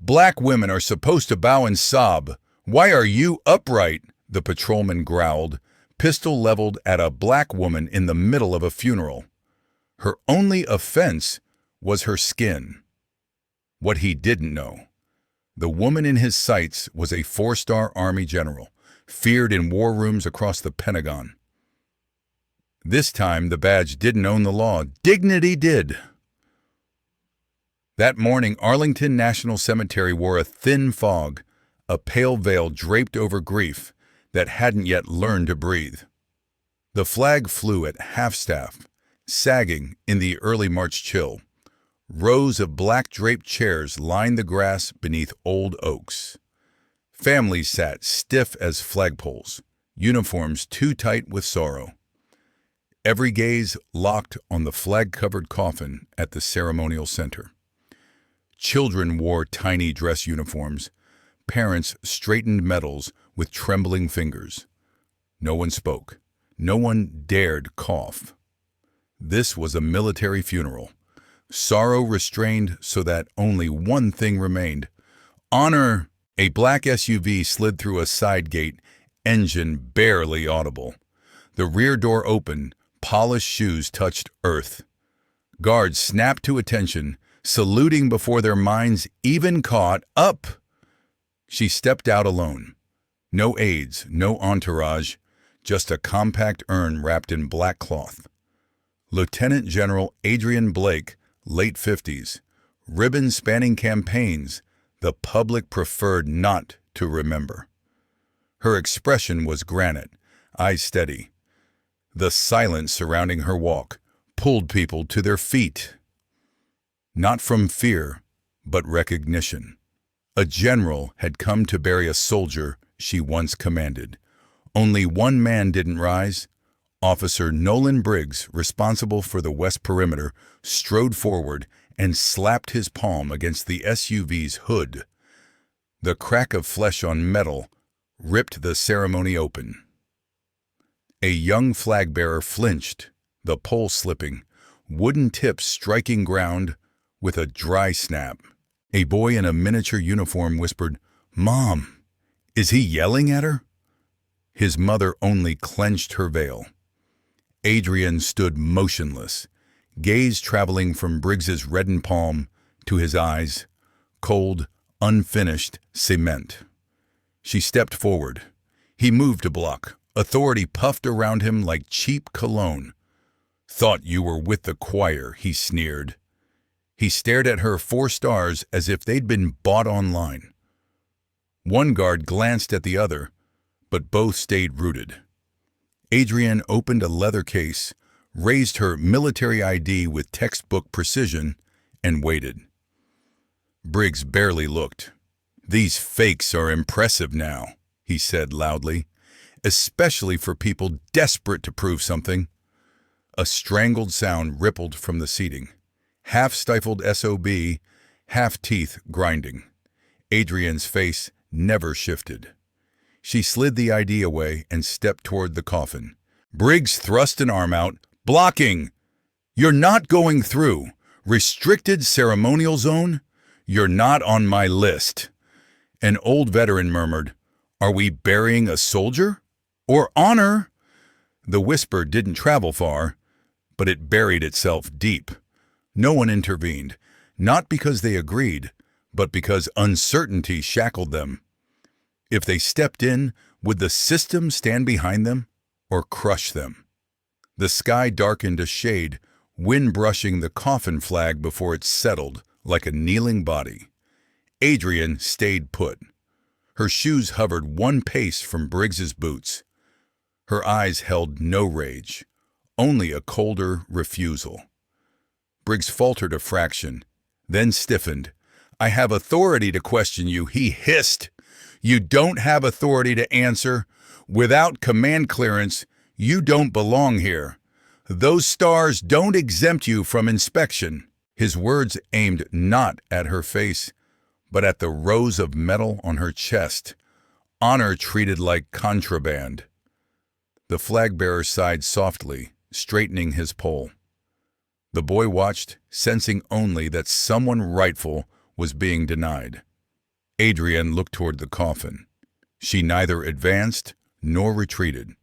Black women are supposed to bow and sob. Why are you upright? The patrolman growled, pistol leveled at a black woman in the middle of a funeral. Her only offense was her skin. What he didn't know: the woman in his sights was a 4-star Army general, feared in war rooms across the Pentagon. This time, the badge didn't own the law. Dignity did. That morning, Arlington National Cemetery wore a thin fog, a pale veil draped over grief that hadn't yet learned to breathe. The flag flew at half-staff, sagging in the early March chill. Rows of black-draped chairs lined the grass beneath old oaks. Families sat stiff as flagpoles, uniforms too tight with sorrow. Every gaze locked on the flag-covered coffin at the ceremonial center. Children wore tiny dress uniforms. Parents straightened medals with trembling fingers. No one spoke. No one dared cough. This was a military funeral. Sorrow restrained so that only one thing remained: honor. A black SUV slid through a side gate, engine barely audible. The rear door opened, polished shoes touched earth. Guards snapped to attention, saluting before their minds even caught up. She stepped out alone. No aides, no entourage, just a compact urn wrapped in black cloth. Lieutenant General Adrienne Blake, late 50s, ribbon spanning campaigns the public preferred not to remember. Her expression was granite, eyes steady. The silence surrounding her walk pulled people to their feet. Not from fear, but recognition. A general had come to bury a soldier she once commanded. Only one man didn't rise. Officer Nolan Briggs, responsible for the West Perimeter, strode forward and slapped his palm against the SUV's hood. The crack of flesh on metal ripped the ceremony open. A young flag-bearer flinched, the pole slipping, wooden tips striking ground with a dry snap. A boy in a miniature uniform whispered, "Mom, is he yelling at her?" His mother only clenched her veil. Adrienne stood motionless, gaze traveling from Briggs's reddened palm to his eyes, cold, unfinished cement. She stepped forward. He moved a block. Authority puffed around him like cheap cologne. "Thought you were with the choir," he sneered. He stared at her 4 stars as if they'd been bought online. One guard glanced at the other, but both stayed rooted. Adrienne opened a leather case, raised her military ID with textbook precision, and waited. Briggs barely looked. "These fakes are impressive now," he said loudly, "especially for people desperate to prove something." A strangled sound rippled from the seating. Half-stifled SOB, half-teeth grinding. Adrienne's face never shifted. She slid the ID away and stepped toward the coffin. Briggs thrust an arm out. "Blocking! You're not going through. Restricted ceremonial zone? You're not on my list." An old veteran murmured, "Are we burying a soldier? Or honor?" The whisper didn't travel far, but it buried itself deep. No one intervened, not because they agreed, but because uncertainty shackled them. If they stepped in, would the system stand behind them or crush them? The sky darkened a shade, wind brushing the coffin flag before it settled like a kneeling body. Adrienne stayed put. Her shoes hovered 1 pace from Briggs's boots. Her eyes held no rage, only a colder refusal. Briggs faltered a fraction, then stiffened. "I have authority to question you," he hissed. "You don't have authority to answer. Without command clearance, you don't belong here. Those stars don't exempt you from inspection." His words aimed not at her face, but at the rows of metal on her chest, honor treated like contraband. The flag-bearer sighed softly, straightening his pole. The boy watched, sensing only that someone rightful was being denied. Adrienne looked toward the coffin. She neither advanced nor retreated.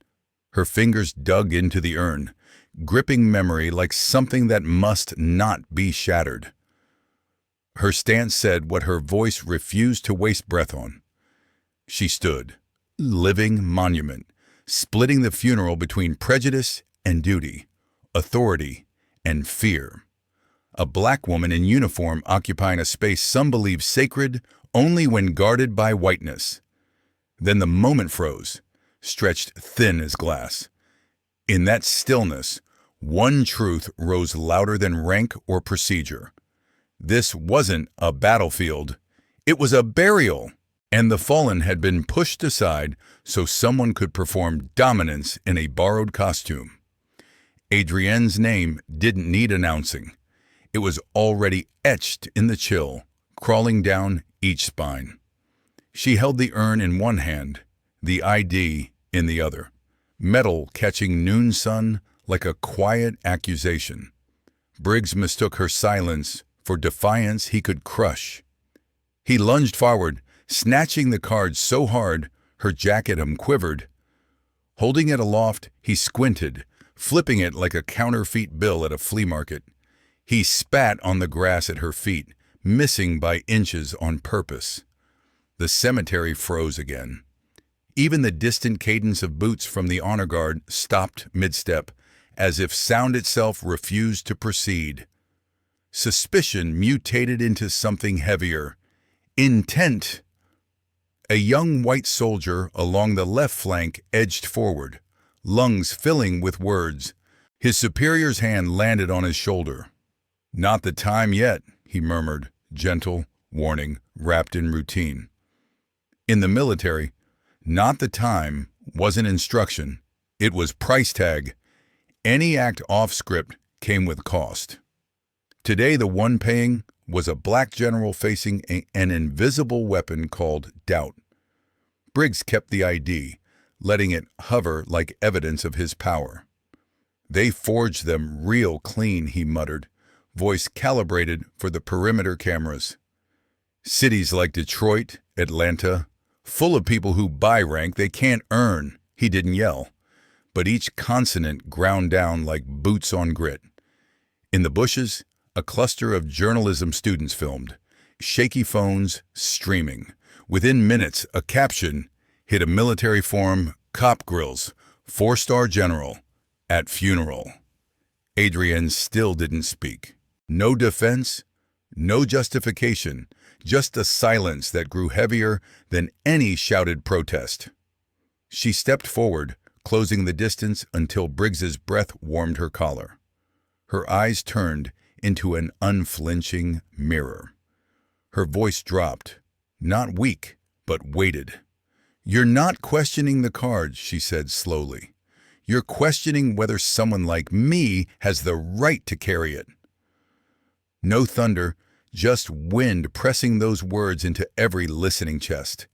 Her fingers dug into the urn, gripping memory like something that must not be shattered. Her stance said what her voice refused to waste breath on. She stood, living monument, splitting the funeral between prejudice and duty, authority and fear. A black woman in uniform occupying a space some believe sacred only when guarded by whiteness. Then the moment froze, stretched thin as glass. In that stillness, one truth rose louder than rank or procedure. This wasn't a battlefield, it was a burial, and the fallen had been pushed aside so someone could perform dominance in a borrowed costume. Adrienne's name didn't need announcing. It was already etched in the chill, crawling down each spine. She held the urn in one hand, the ID in the other, metal catching noon sun like a quiet accusation. Briggs mistook her silence for defiance he could crush. He lunged forward, snatching the card so hard her jacket hem quivered. Holding it aloft, he squinted, flipping it like a counterfeit bill at a flea market. He spat on the grass at her feet, missing by inches on purpose. The cemetery froze again. Even the distant cadence of boots from the honor guard stopped mid-step, as if sound itself refused to proceed. Suspicion mutated into something heavier. Intent. A young white soldier along the left flank edged forward, lungs filling with words. His superior's hand landed on his shoulder. "Not the time yet," he murmured, gentle, warning, wrapped in routine. In the military, "not the time" wasn't instruction, it was price tag. Any act off script came with cost. Today the one paying was a black general facing an invisible weapon called doubt. Briggs kept the ID, letting it hover like evidence of his power. "They forged them real clean," he muttered, voice calibrated for the perimeter cameras. "Cities like Detroit, Atlanta, full of people who buy rank they can't earn," he didn't yell, but each consonant ground down like boots on grit. In the bushes, a cluster of journalism students filmed, shaky phones streaming. Within minutes, a caption hit a military form, "Cop grills, 4-star general, at funeral." Adrienne still didn't speak. No defense, no justification, just a silence that grew heavier than any shouted protest. She stepped forward, closing the distance until Briggs's breath warmed her collar. Her eyes turned into an unflinching mirror. Her voice dropped, not weak, but weighted. "You're not questioning the cards," she said slowly. "You're questioning whether someone like me has the right to carry it." No thunder, just wind pressing those words into every listening chest.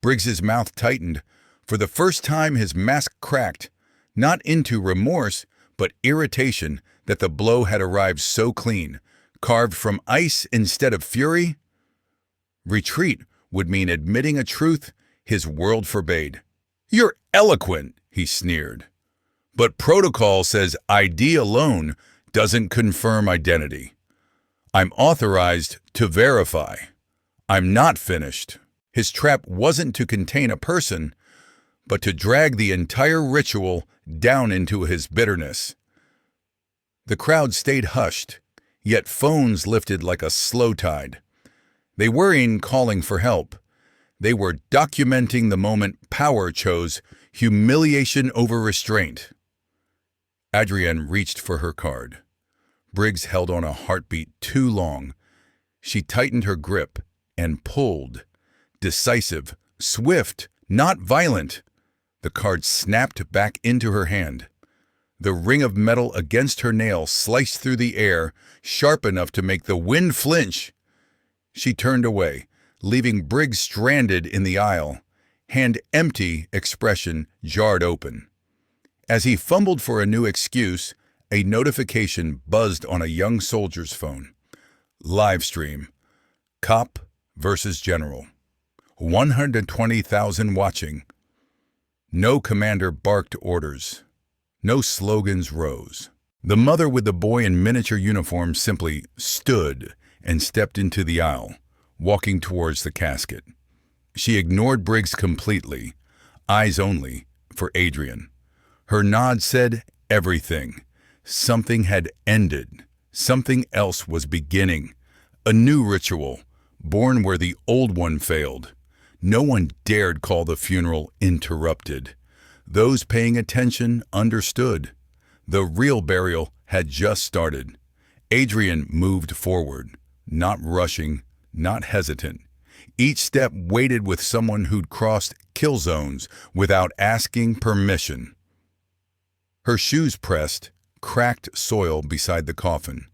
Briggs's mouth tightened. For the first time his mask cracked, not into remorse, but irritation that the blow had arrived so clean, carved from ice instead of fury. Retreat would mean admitting a truth his world forbade. "You're eloquent," he sneered. "But protocol says ID alone doesn't confirm identity. I'm authorized to verify. I'm not finished." His trap wasn't to contain a person, but to drag the entire ritual down into his bitterness. The crowd stayed hushed, yet phones lifted like a slow tide. They weren't calling for help. They were documenting the moment power chose humiliation over restraint. Adrienne reached for her card. Briggs held on a heartbeat too long. She tightened her grip and pulled. Decisive, swift, not violent. The card snapped back into her hand. The ring of metal against her nail sliced through the air, sharp enough to make the wind flinch. She turned away, leaving Briggs stranded in the aisle, hand empty, expression jarred open. As he fumbled for a new excuse, a notification buzzed on a young soldier's phone. Live stream. Cop versus General. 120,000 watching. No commander barked orders. No slogans rose. The mother with the boy in miniature uniform simply stood and stepped into the aisle, walking towards the casket. She ignored Briggs completely, eyes only for Adrienne. Her nod said everything. Something had ended. Something else was beginning. A new ritual, born where the old one failed. No one dared call the funeral interrupted. Those paying attention understood. The real burial had just started. Adrienne moved forward, not rushing, not hesitant. Each step weighted with someone who'd crossed kill zones without asking permission. Her shoes pressed, cracked soil beside the coffin,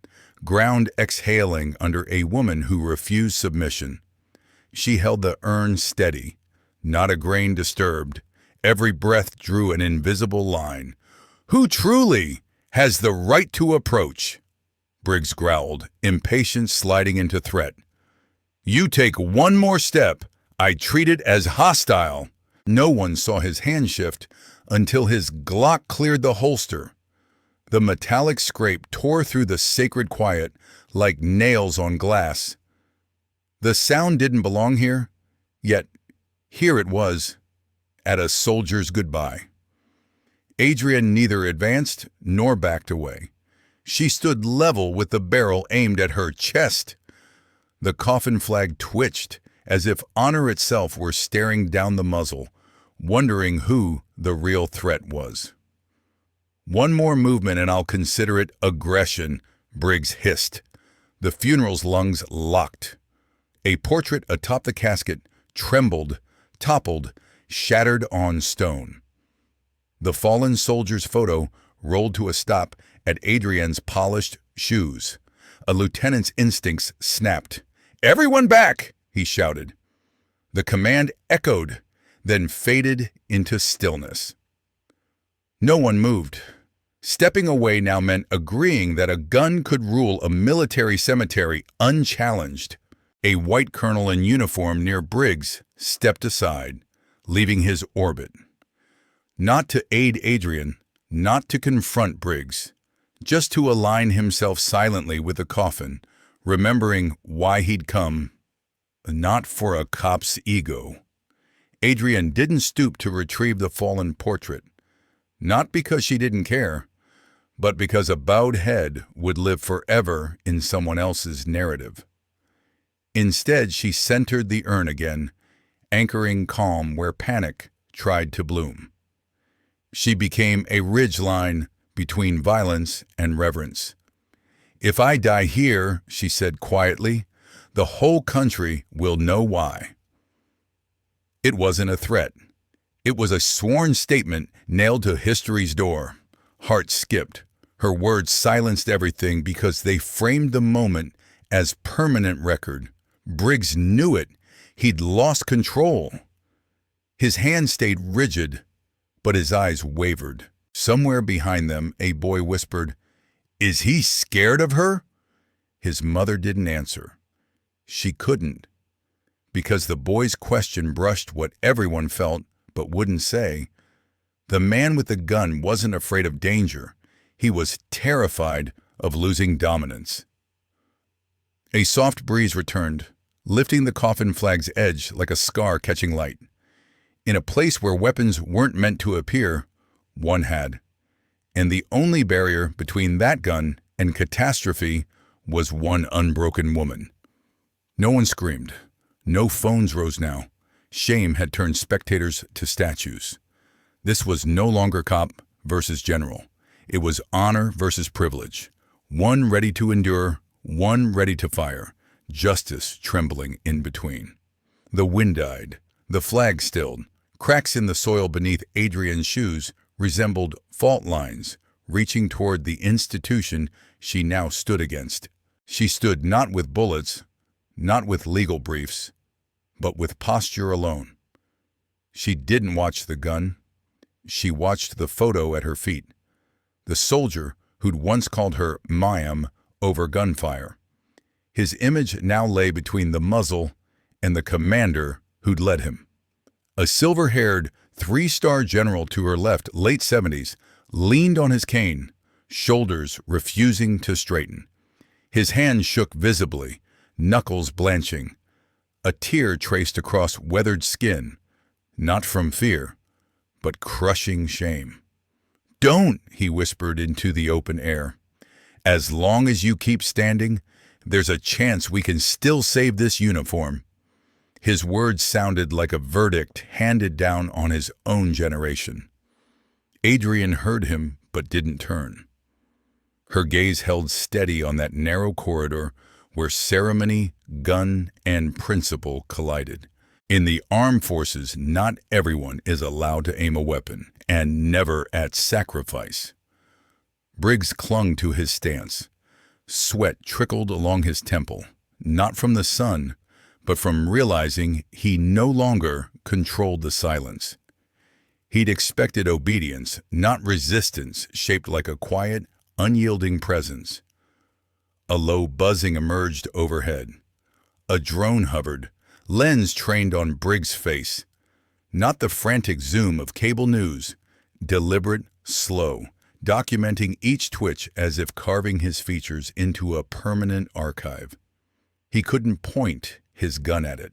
ground exhaling under a woman who refused submission. She held the urn steady, not a grain disturbed. Every breath drew an invisible line. "Who truly has the right to approach?" Briggs growled, impatience sliding into threat. "You take one more step, I treat it as hostile." No one saw his hand shift until his Glock cleared the holster. The metallic scrape tore through the sacred quiet like nails on glass. The sound didn't belong here, yet here it was, at a soldier's goodbye. Adrienne neither advanced nor backed away. She stood level with the barrel aimed at her chest. The coffin flag twitched, as if honor itself were staring down the muzzle, wondering who the real threat was. "One more movement and I'll consider it aggression," Briggs hissed. The funeral's lungs locked. A portrait atop the casket trembled, toppled, shattered on stone. The fallen soldier's photo rolled to a stop at Adrienne's polished shoes. A lieutenant's instincts snapped. "Everyone back!" he shouted. The command echoed, then faded into stillness. No one moved. Stepping away now meant agreeing that a gun could rule a military cemetery unchallenged. A white colonel in uniform near Briggs stepped aside, leaving his orbit. Not to aid Adrienne, not to confront Briggs, just to align himself silently with the coffin, remembering why he'd come, not for a cop's ego. Adrienne didn't stoop to retrieve the fallen portrait, not because she didn't care, but because a bowed head would live forever in someone else's narrative. Instead, she centered the urn again, anchoring calm where panic tried to bloom. She became a ridgeline between violence and reverence. "If I die here," she said quietly, "the whole country will know why." It wasn't a threat. It was a sworn statement nailed to history's door. Heart skipped. Her words silenced everything because they framed the moment as permanent record. Briggs knew it. He'd lost control. His hand stayed rigid, but his eyes wavered. Somewhere behind them, a boy whispered, "Is he scared of her?" His mother didn't answer. She couldn't, because the boy's question brushed what everyone felt but wouldn't say. The man with the gun wasn't afraid of danger. He was terrified of losing dominance. A soft breeze returned, lifting the coffin flag's edge like a scar catching light. In a place where weapons weren't meant to appear, one had. And the only barrier between that gun and catastrophe was one unbroken woman. No one screamed. No phones rose now. Shame had turned spectators to statues. This was no longer cop versus general. It was honor versus privilege. One ready to endure, one ready to fire. Justice trembling in between. The wind died. The flag stilled. Cracks in the soil beneath Adrienne's shoes resembled fault lines, reaching toward the institution she now stood against. She stood not with bullets, not with legal briefs, but with posture alone. She didn't watch the gun. She watched the photo at her feet. The soldier who'd once called her Mayim over gunfire. His image now lay between the muzzle and the commander who'd led him. A silver-haired, three-star general to her left, late 70s, leaned on his cane, shoulders refusing to straighten. His hand shook visibly, knuckles blanching. A tear traced across weathered skin, not from fear, but crushing shame. "Don't," he whispered into the open air. "As long as you keep standing, there's a chance we can still save this uniform." His words sounded like a verdict handed down on his own generation. Adrienne heard him but didn't turn. Her gaze held steady on that narrow corridor where ceremony, gun, and principle collided. In the armed forces, not everyone is allowed to aim a weapon, and never at sacrifice. Briggs clung to his stance. Sweat trickled along his temple, not from the sun, but from realizing he no longer controlled the silence. He'd expected obedience, not resistance, shaped like a quiet, unyielding presence. A low buzzing emerged overhead. A drone hovered, lens trained on Briggs' face. Not the frantic zoom of cable news, deliberate, slow, documenting each twitch as if carving his features into a permanent archive. He couldn't point his gun at it,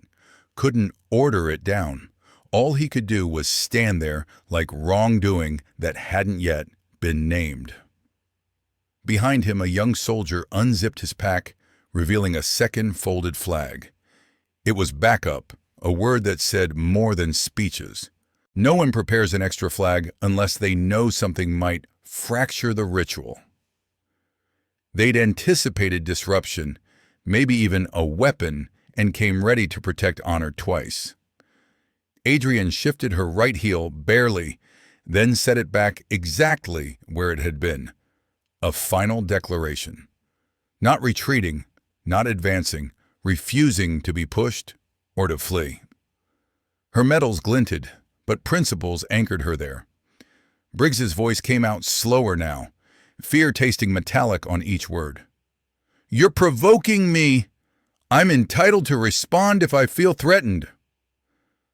couldn't order it down. All he could do was stand there like wrongdoing that hadn't yet been named. Behind him, a young soldier unzipped his pack, revealing a second folded flag. It was backup, a word that said more than speeches. No one prepares an extra flag unless they know something might fracture the ritual. They'd anticipated disruption, maybe even a weapon, and came ready to protect honor twice. Adrienne shifted her right heel barely, then set it back exactly where it had been. A final declaration. Not retreating, not advancing, refusing to be pushed or to flee. Her medals glinted, but principles anchored her there. Briggs's voice came out slower now, fear tasting metallic on each word. "You're provoking me. I'm entitled to respond if I feel threatened."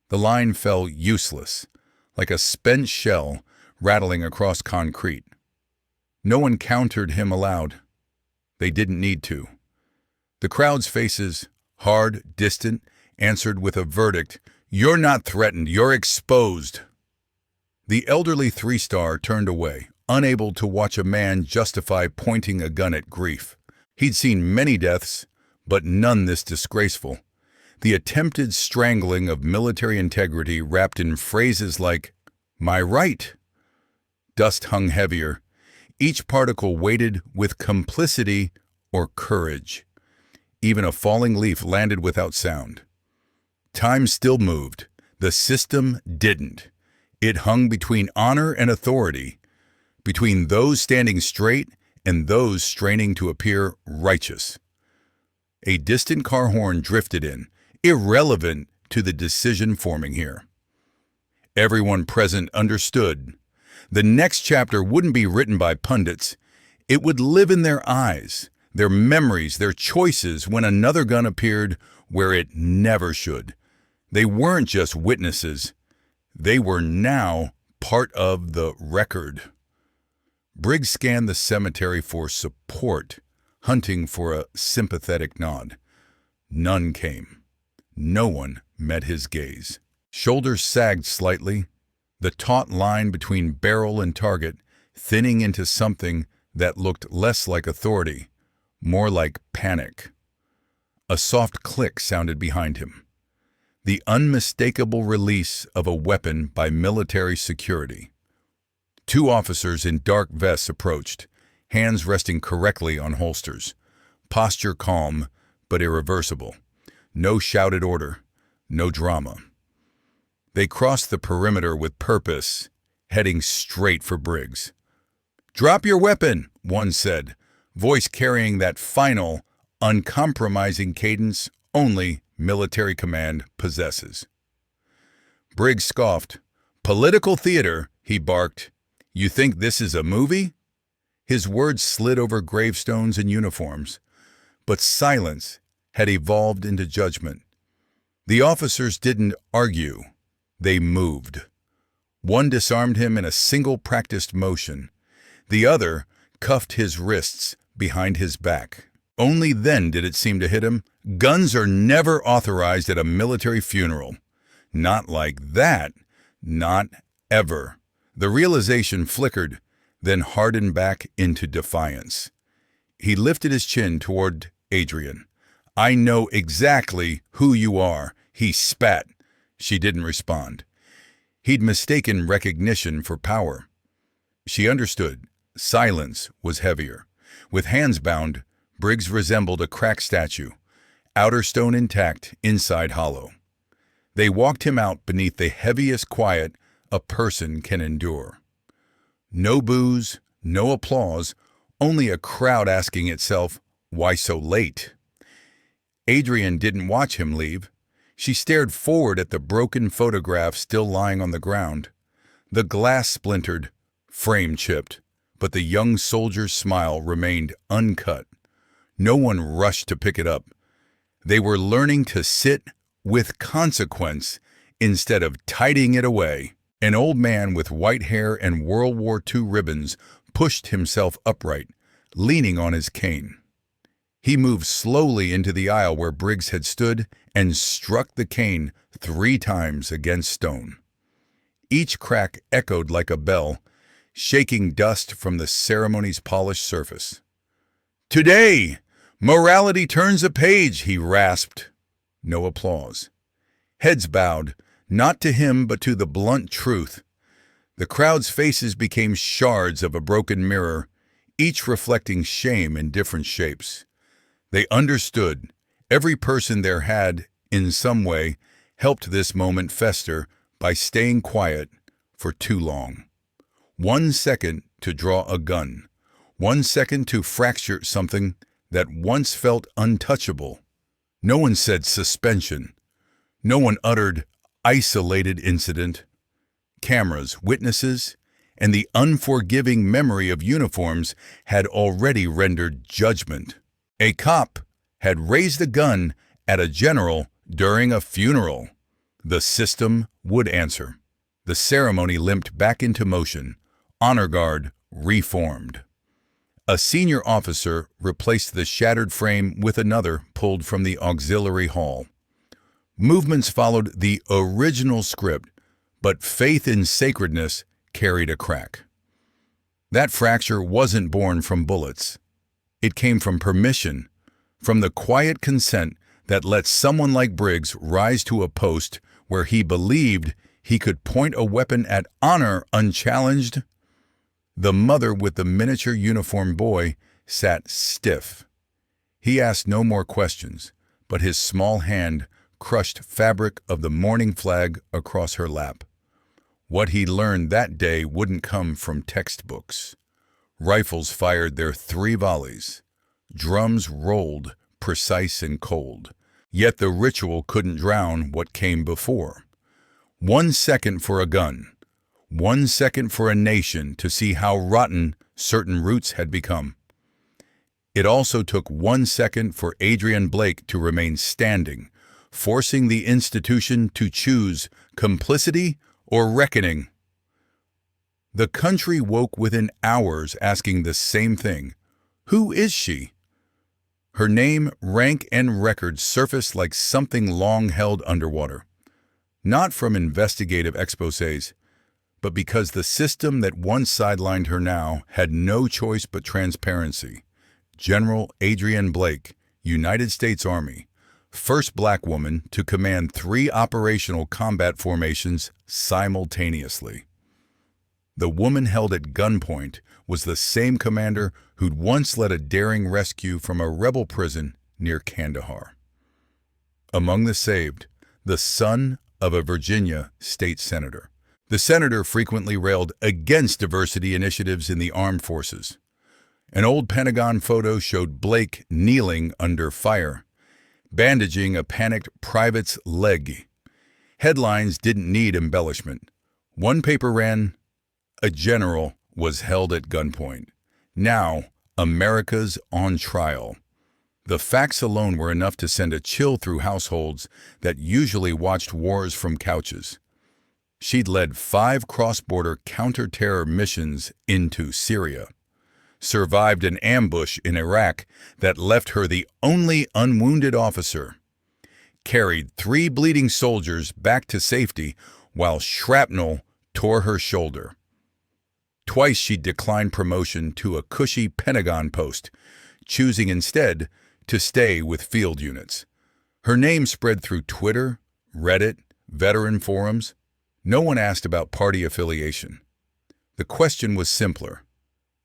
The line fell useless, like a spent shell rattling across concrete. No one countered him aloud. They didn't need to. The crowd's faces, hard, distant, answered with a verdict, "You're not threatened, you're exposed." The elderly three-star turned away, unable to watch a man justify pointing a gun at grief. He'd seen many deaths, but none this disgraceful. The attempted strangling of military integrity wrapped in phrases like, "my right." Dust hung heavier. Each particle weighted with complicity or courage. Even a falling leaf landed without sound. Time still moved. The system didn't. It hung between honor and authority, between those standing straight and those straining to appear righteous. A distant car horn drifted in, irrelevant to the decision forming here. Everyone present understood. The next chapter wouldn't be written by pundits. It would live in their eyes, their memories, their choices when another gun appeared where it never should. They weren't just witnesses. They were now part of the record. Briggs scanned the cemetery for support, hunting for a sympathetic nod. None came. No one met his gaze. Shoulders sagged slightly, the taut line between barrel and target thinning into something that looked less like authority, more like panic. A soft click sounded behind him. The unmistakable release of a weapon by military security. Two officers in dark vests approached, hands resting correctly on holsters. Posture calm, but irreversible. No shouted order, no drama. They crossed the perimeter with purpose, heading straight for Briggs. "Drop your weapon," one said, voice carrying that final, uncompromising cadence only military command possesses. Briggs scoffed. "Political theater," he barked. "You think this is a movie?" His words slid over gravestones and uniforms, but silence had evolved into judgment. The officers didn't argue. They moved. One disarmed him in a single practiced motion. The other cuffed his wrists behind his back. Only then did it seem to hit him. Guns are never authorized at a military funeral. Not like that. Not ever. The realization flickered, then hardened back into defiance. He lifted his chin toward Adrienne. "I know exactly who you are," he spat. She didn't respond. He'd mistaken recognition for power. She understood. Silence was heavier. With hands bound, Briggs resembled a cracked statue, outer stone intact, inside hollow. They walked him out beneath the heaviest quiet a person can endure. No boos, no applause, only a crowd asking itself, "Why so late?" Adrienne didn't watch him leave. She stared forward at the broken photograph still lying on the ground. The glass splintered, frame chipped, but the young soldier's smile remained uncut. No one rushed to pick it up. They were learning to sit with consequence instead of tidying it away. An old man with white hair and World War II ribbons pushed himself upright, leaning on his cane. He moved slowly into the aisle where Briggs had stood and struck the cane 3 times against stone. Each crack echoed like a bell, shaking dust from the ceremony's polished surface. "Today, morality turns a page," he rasped. No applause. Heads bowed, not to him but to the blunt truth. The crowd's faces became shards of a broken mirror, each reflecting shame in different shapes. They understood. Every person there had, in some way, helped this moment fester by staying quiet for too long. 1 second to draw a gun. 1 second to fracture something that once felt untouchable. No one said suspension. No one uttered isolated incident. Cameras, witnesses, and the unforgiving memory of uniforms had already rendered judgment. A cop had raised a gun at a general during a funeral. The system would answer. The ceremony limped back into motion. Honor Guard reformed. A senior officer replaced the shattered frame with another pulled from the auxiliary hall. Movements followed the original script, but faith in sacredness carried a crack. That fracture wasn't born from bullets. It came from permission, from the quiet consent that let someone like Briggs rise to a post where he believed he could point a weapon at honor unchallenged. The mother with the miniature uniformed boy sat stiff. He asked no more questions, but his small hand crushed fabric of the mourning flag across her lap. What he learned that day wouldn't come from textbooks. Rifles fired their 3 volleys. Drums rolled, precise and cold. Yet the ritual couldn't drown what came before. 1 second for a gun. 1 second for a nation to see how rotten certain roots had become. It also took 1 second for Adrienne Blake to remain standing, forcing the institution to choose complicity or reckoning. The country woke within hours asking the same thing. Who is she? Her name, rank, and record surfaced like something long held underwater. Not from investigative exposés, but because the system that once sidelined her now had no choice but transparency. General Adrienne Blake, United States Army, first black woman to command 3 operational combat formations simultaneously. The woman held at gunpoint was the same commander who'd once led a daring rescue from a rebel prison near Kandahar. Among the saved, the son of a Virginia state senator. The senator frequently railed against diversity initiatives in the armed forces. An old Pentagon photo showed Blake kneeling under fire, bandaging a panicked private's leg. Headlines didn't need embellishment. One paper ran, "A general was held at gunpoint. Now, America's on trial." The facts alone were enough to send a chill through households that usually watched wars from couches. She'd led 5 cross-border counter-terror missions into Syria, survived an ambush in Iraq that left her the only unwounded officer, carried 3 bleeding soldiers back to safety while shrapnel tore her shoulder. Twice she declined promotion to a cushy Pentagon post, choosing instead to stay with field units. Her name spread through Twitter, Reddit, veteran forums. No one asked about party affiliation. The question was simpler.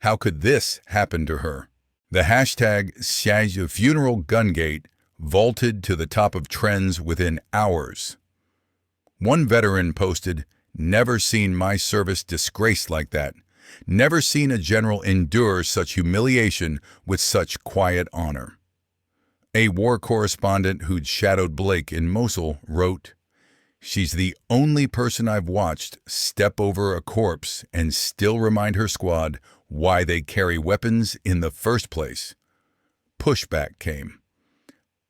How could this happen to her? The hashtag #FuneralGunGate vaulted to the top of trends within hours. One veteran posted, "Never seen my service disgraced like that. Never seen a general endure such humiliation with such quiet honor." A war correspondent who'd shadowed Blake in Mosul wrote, "She's the only person I've watched step over a corpse and still remind her squad why they carry weapons in the first place." Pushback came.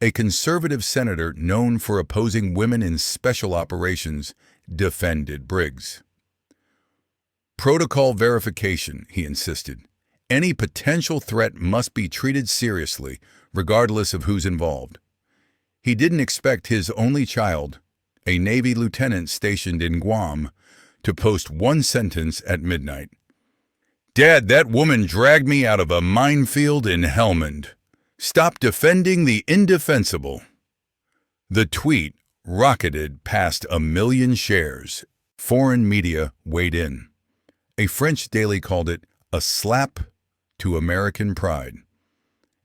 A conservative senator known for opposing women in special operations defended Briggs. "Protocol verification," he insisted. "Any potential threat must be treated seriously, regardless of who's involved." He didn't expect his only child, a Navy lieutenant stationed in Guam, to post one sentence at midnight. "Dad, that woman dragged me out of a minefield in Helmand. Stop defending the indefensible." The tweet rocketed past 1 million shares. Foreign media weighed in. A French daily called it a slap to American pride.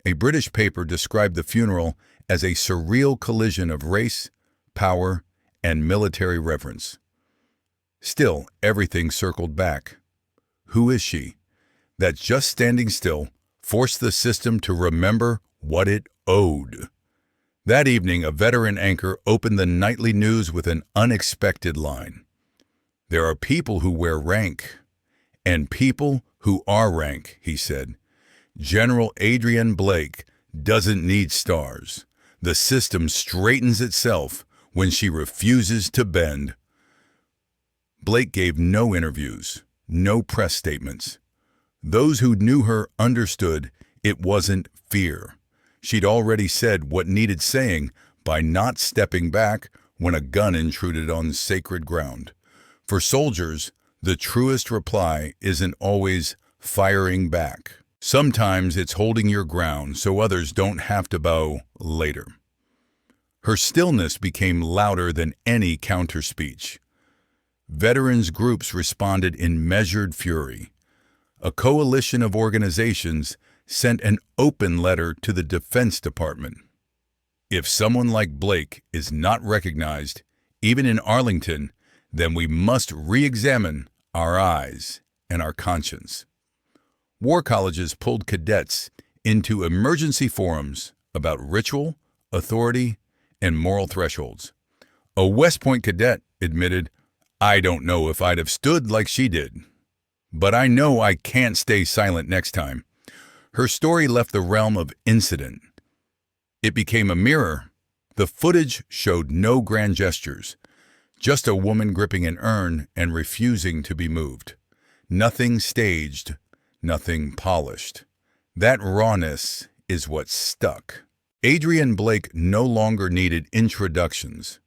A British paper described the funeral as a surreal collision of race, power, and military reverence. Still, everything circled back. Who is she that just standing still forced the system to remember what it owed? That evening, a veteran anchor opened the nightly news with an unexpected line. "There are people who wear rank, and people who are rank," he said. "General Adrienne Blake doesn't need stars. The system straightens itself when she refuses to bend." Blake gave no interviews, no press statements. Those who knew her understood it wasn't fear. She'd already said what needed saying by not stepping back when a gun intruded on sacred ground. For soldiers, the truest reply isn't always firing back. Sometimes it's holding your ground so others don't have to bow later. Her stillness became louder than any counter-speech. Veterans groups responded in measured fury. A coalition of organizations sent an open letter to the Defense Department. "If someone like Blake is not recognized, even in Arlington, then we must re-examine our eyes and our conscience." War colleges pulled cadets into emergency forums about ritual, authority, and moral thresholds. A West Point cadet admitted, "I don't know if I'd have stood like she did, but I know I can't stay silent next time." Her story left the realm of incident. It became a mirror. The footage showed no grand gestures, just a woman gripping an urn and refusing to be moved. Nothing staged, nothing polished. That rawness is what stuck. Adrienne Blake no longer needed introductions.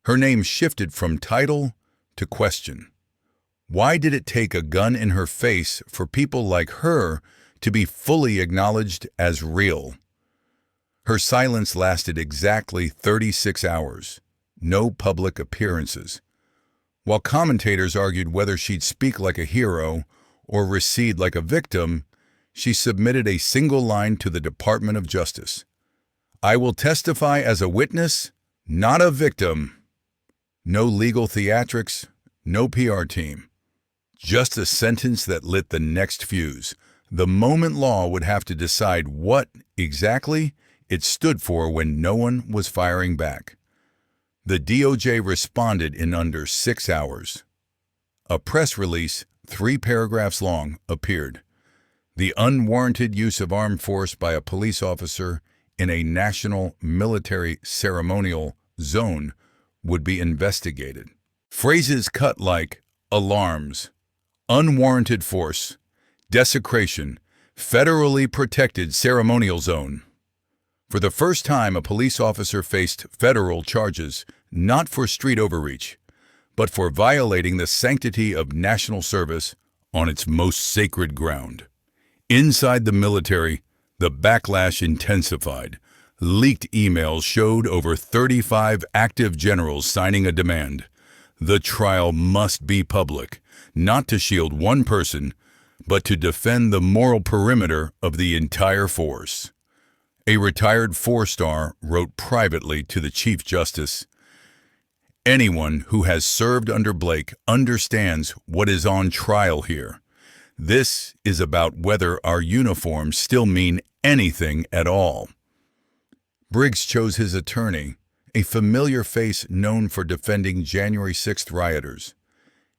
Her name shifted from title to question. Why did it take a gun in her face for people like her to be fully acknowledged as real? Her silence lasted exactly 36 hours. No public appearances. While commentators argued whether she'd speak like a hero or recede like a victim, she submitted a single line to the Department of Justice. "I will testify as a witness, not a victim." No legal theatrics, no PR team. Just a sentence that lit the next fuse. The moment law would have to decide what, exactly, it stood for when no one was firing back. The DOJ responded in under 6 hours. A press release, 3 paragraphs long, appeared. The unwarranted use of armed force by a police officer in a national military ceremonial zone would be investigated. Phrases cut like alarms, unwarranted force, desecration, federally protected ceremonial zone. For the first time, a police officer faced federal charges, not for street overreach, but for violating the sanctity of national service on its most sacred ground. Inside the military, the backlash intensified. Leaked emails showed over 35 active generals signing a demand. The trial must be public, not to shield one person, but to defend the moral perimeter of the entire force. A retired four-star wrote privately to the Chief Justice, "Anyone who has served under Blake understands what is on trial here. This is about whether our uniforms still mean anything at all." Briggs chose his attorney, a familiar face known for defending January 6th rioters.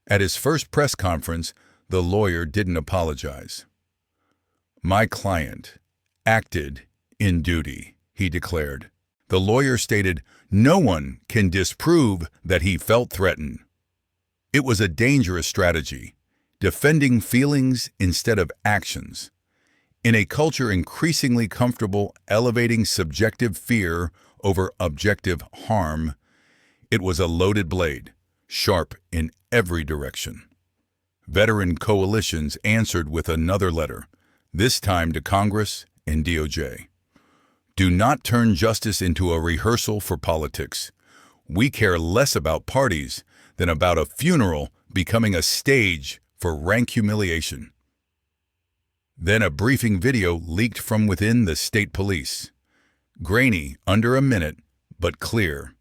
At his first press conference, the lawyer didn't apologize. "My client acted in duty," he declared. The lawyer stated, "No one can disprove that he felt threatened." It was a dangerous strategy, defending feelings instead of actions. In a culture increasingly comfortable elevating subjective fear over objective harm, it was a loaded blade, sharp in every direction. Veteran coalitions answered with another letter, this time to Congress and DOJ. "Do not turn justice into a rehearsal for politics. We care less about parties than about a funeral becoming a stage for rank humiliation." Then a briefing video leaked from within the state police. Grainy, under a minute, but clear.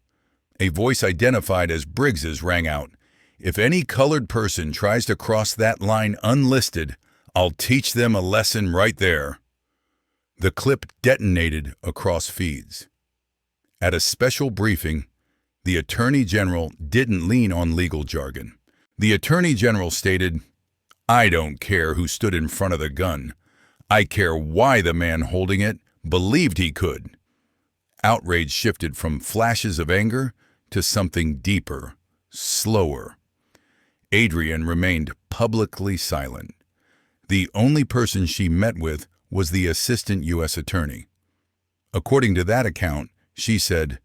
A voice identified as Briggs's rang out, "If any colored person tries to cross that line unlisted, I'll teach them a lesson right there." The clip detonated across feeds. At a special briefing, the Attorney General didn't lean on legal jargon. The Attorney General stated, "I don't care who stood in front of the gun. I care why the man holding it believed he could." Outrage shifted from flashes of anger to something deeper, slower. Adrienne remained publicly silent. The only person she met with was the Assistant U.S. Attorney. According to that account, she said,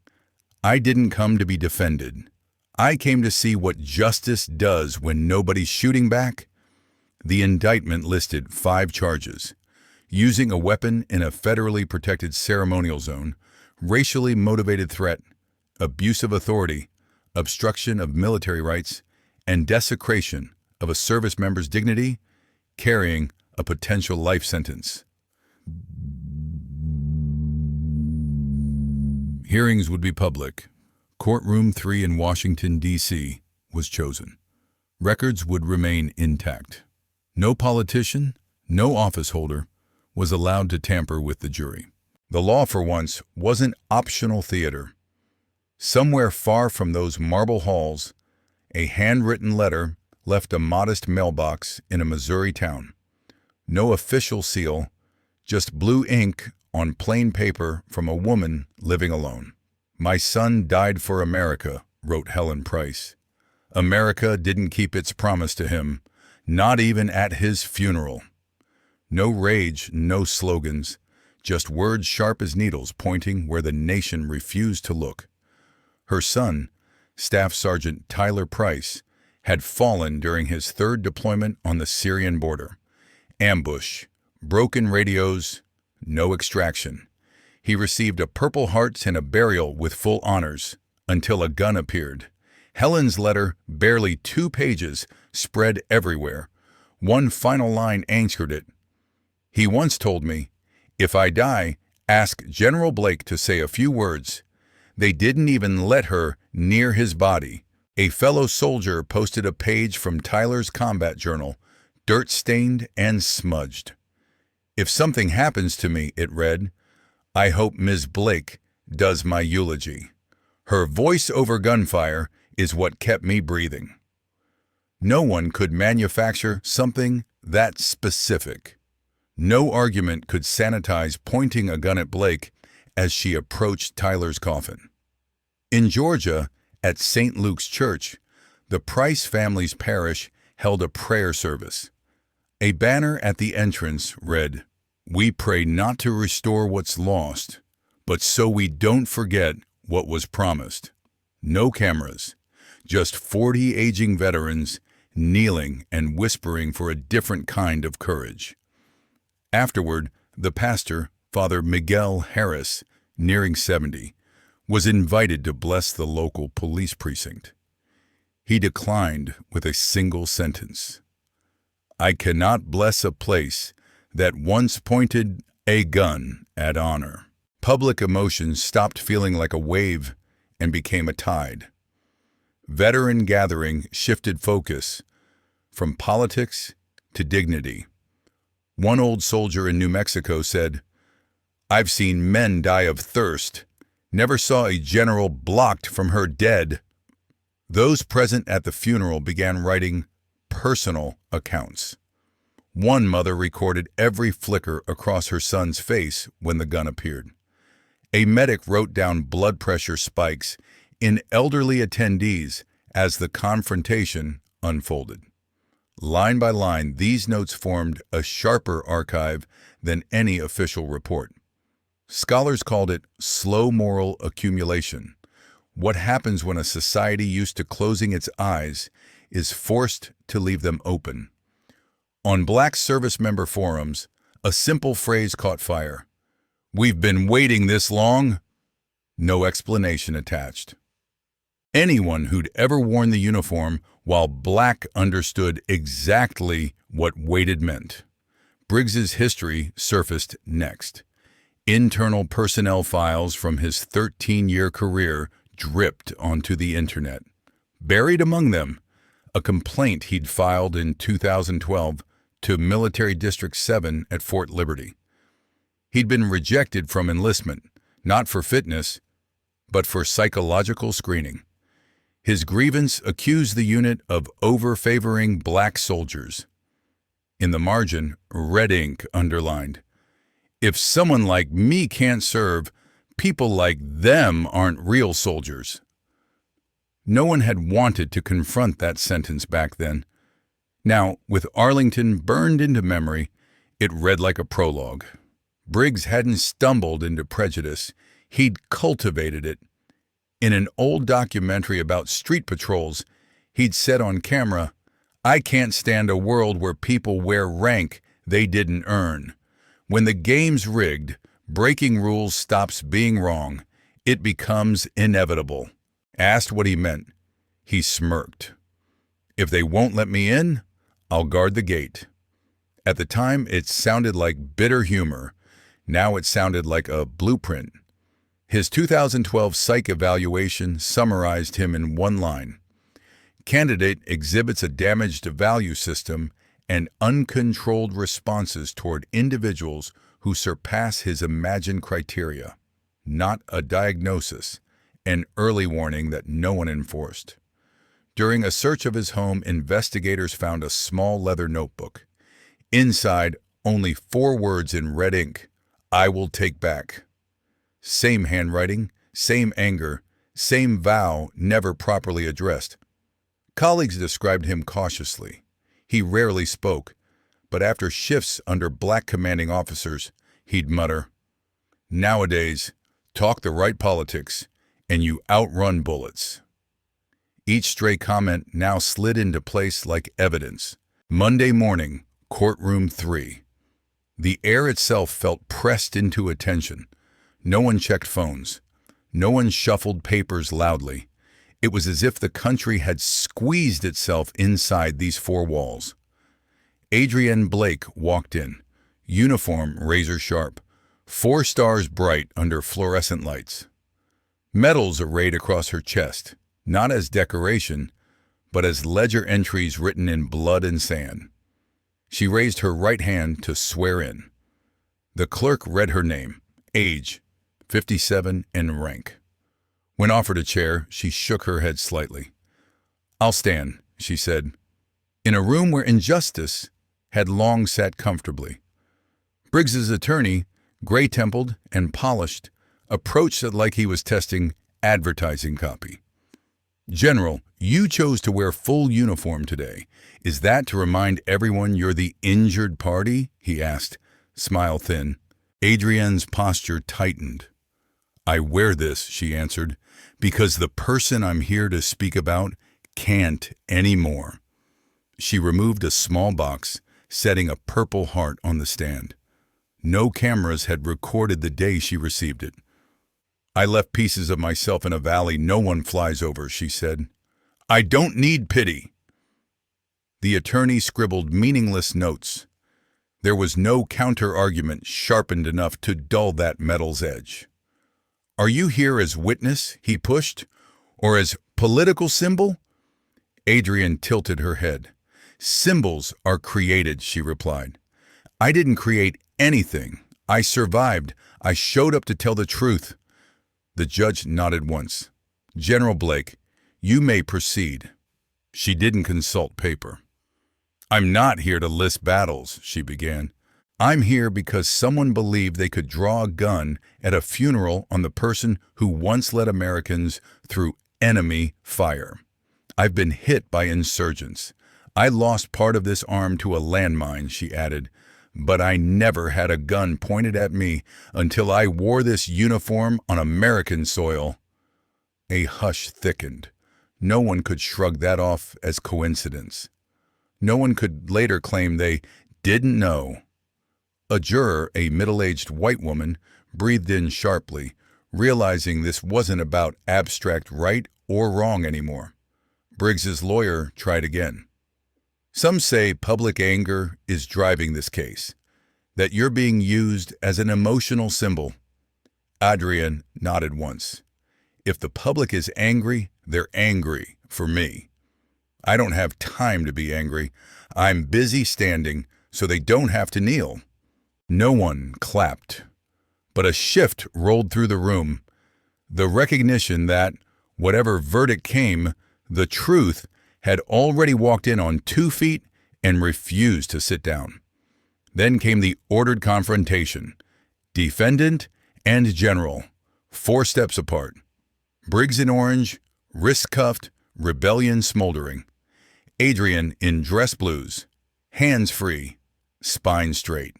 "I didn't come to be defended. I came to see what justice does when nobody's shooting back." The indictment listed 5 charges: using a weapon in a federally protected ceremonial zone, racially motivated threat, abuse of authority, obstruction of military rights, and desecration of a service member's dignity, carrying a potential life sentence. Hearings would be public. Courtroom 3 in Washington, D.C. was chosen. Records would remain intact. No politician, no office holder was allowed to tamper with the jury. The law, for once, wasn't optional theater. Somewhere far from those marble halls, a handwritten letter left a modest mailbox in a Missouri town. No official seal, just blue ink on plain paper from a woman living alone. "My son died for America," wrote Helen Price. America didn't keep its promise to him, not even at his funeral. No rage, no slogans, just words sharp as needles pointing where the nation refused to look. Her son, Staff Sergeant Tyler Price, had fallen during his 3rd deployment on the Syrian border. Ambush, broken radios, no extraction. He received a Purple Hearts and a burial with full honors, until a gun appeared. Helen's letter, barely 2 pages, spread everywhere. One final line anchored it. "He once told me, 'If I die, ask General Blake to say a few words.' They didn't even let her near his body." A fellow soldier posted a page from Tyler's combat journal, dirt-stained and smudged. "If something happens to me," it read, "I hope Ms. Blake does my eulogy. Her voice over gunfire is what kept me breathing." No one could manufacture something that specific. No argument could sanitize pointing a gun at Blake as she approached Tyler's coffin. In Georgia, at St. Luke's Church, the Price family's parish held a prayer service. A banner at the entrance read, "We pray not to restore what's lost, but so we don't forget what was promised." No cameras, just 40 aging veterans kneeling and whispering for a different kind of courage. Afterward, the pastor, Father Miguel Harris, nearing 70, was invited to bless the local police precinct. He declined with a single sentence. "I cannot bless a place that once pointed a gun at honor." Public emotion stopped feeling like a wave and became a tide. Veteran gathering shifted focus from politics to dignity. One old soldier in New Mexico said, "I've seen men die of thirst, never saw a general blocked from her dead." Those present at the funeral began writing personal accounts. One mother recorded every flicker across her son's face when the gun appeared. A medic wrote down blood pressure spikes in elderly attendees as the confrontation unfolded. Line by line, these notes formed a sharper archive than any official report. Scholars called it slow moral accumulation. What happens when a society used to closing its eyes is forced to leave them open. On Black service member forums, a simple phrase caught fire. "We've been waiting this long." No explanation attached. Anyone who'd ever worn the uniform while Black understood exactly what waited meant. Briggs's history surfaced next. Internal personnel files from his 13-year career dripped onto the internet. Buried among them, a complaint he'd filed in 2012 to Military District 7 at Fort Liberty. He'd been rejected from enlistment, not for fitness, but for psychological screening. His grievance accused the unit of over-favoring Black soldiers. In the margin, red ink underlined, "If someone like me can't serve, people like them aren't real soldiers." No one had wanted to confront that sentence back then. Now, with Arlington burned into memory, it read like a prologue. Briggs hadn't stumbled into prejudice, he'd cultivated it. In an old documentary about street patrols, he'd said on camera, "I can't stand a world where people wear rank they didn't earn. When the game's rigged, breaking rules stops being wrong. It becomes inevitable." Asked what he meant, he smirked. "If they won't let me in, I'll guard the gate." At the time, it sounded like bitter humor. Now it sounded like a blueprint. His 2012 psych evaluation summarized him in one line. Candidate exhibits a damaged value system and uncontrolled responses toward individuals who surpass his imagined criteria. Not a diagnosis, an early warning that no one enforced. During a search of his home, investigators found a small leather notebook. Inside, only 4 words in red ink, "I will take back." Same handwriting, same anger, same vow never properly addressed. Colleagues described him cautiously. He rarely spoke, but after shifts under Black commanding officers, he'd mutter, "Nowadays, talk the right politics, and you outrun bullets." Each stray comment now slid into place like evidence. Monday morning, courtroom 3. The air itself felt pressed into attention. No one checked phones. No one shuffled papers loudly. It was as if the country had squeezed itself inside these 4 walls. Adrienne Blake walked in, uniform razor sharp, 4 stars bright under fluorescent lights. Medals arrayed across her chest, not as decoration, but as ledger entries written in blood and sand. She raised her right hand to swear in. The clerk read her name, age, 57, and rank. When offered a chair, she shook her head slightly. "I'll stand," she said, in a room where injustice had long sat comfortably. Briggs's attorney, gray-templed and polished, approached it like he was testing advertising copy. "General, you chose to wear full uniform today. Is that to remind everyone you're the injured party?" he asked, smile thin. Adrienne's posture tightened. "I wear this," she answered, "because the person I'm here to speak about can't anymore." She removed a small box, setting a purple heart on the stand. No cameras had recorded the day she received it. "I left pieces of myself in a valley no one flies over," she said. "I don't need pity." The attorney scribbled meaningless notes. There was no counter-argument sharpened enough to dull that metal's edge. "Are you here as witness?" he pushed. "Or as political symbol?" Adrienne tilted her head. "Symbols are created," she replied. "I didn't create anything. I survived. I showed up to tell the truth." The judge nodded once. "General Blake, you may proceed." She didn't consult paper. "I'm not here to list battles," she began. "I'm here because someone believed they could draw a gun at a funeral on the person who once led Americans through enemy fire. I've been hit by insurgents. I lost part of this arm to a landmine," she added, "but I never had a gun pointed at me until I wore this uniform on American soil." A hush thickened. No one could shrug that off as coincidence. No one could later claim they didn't know. A juror, a middle-aged white woman, breathed in sharply, realizing this wasn't about abstract right or wrong anymore. Briggs's lawyer tried again. "Some say public anger is driving this case, that you're being used as an emotional symbol." Adrienne nodded once. "If the public is angry, they're angry for me. I don't have time to be angry. I'm busy standing so they don't have to kneel." No one clapped, but a shift rolled through the room. The recognition that, whatever verdict came, the truth had already walked in on 2 feet and refused to sit down. Then came the ordered confrontation. Defendant and general, 4 steps apart. Briggs in orange, wrist cuffed, rebellion smoldering. Adrienne in dress blues, hands free, spine straight.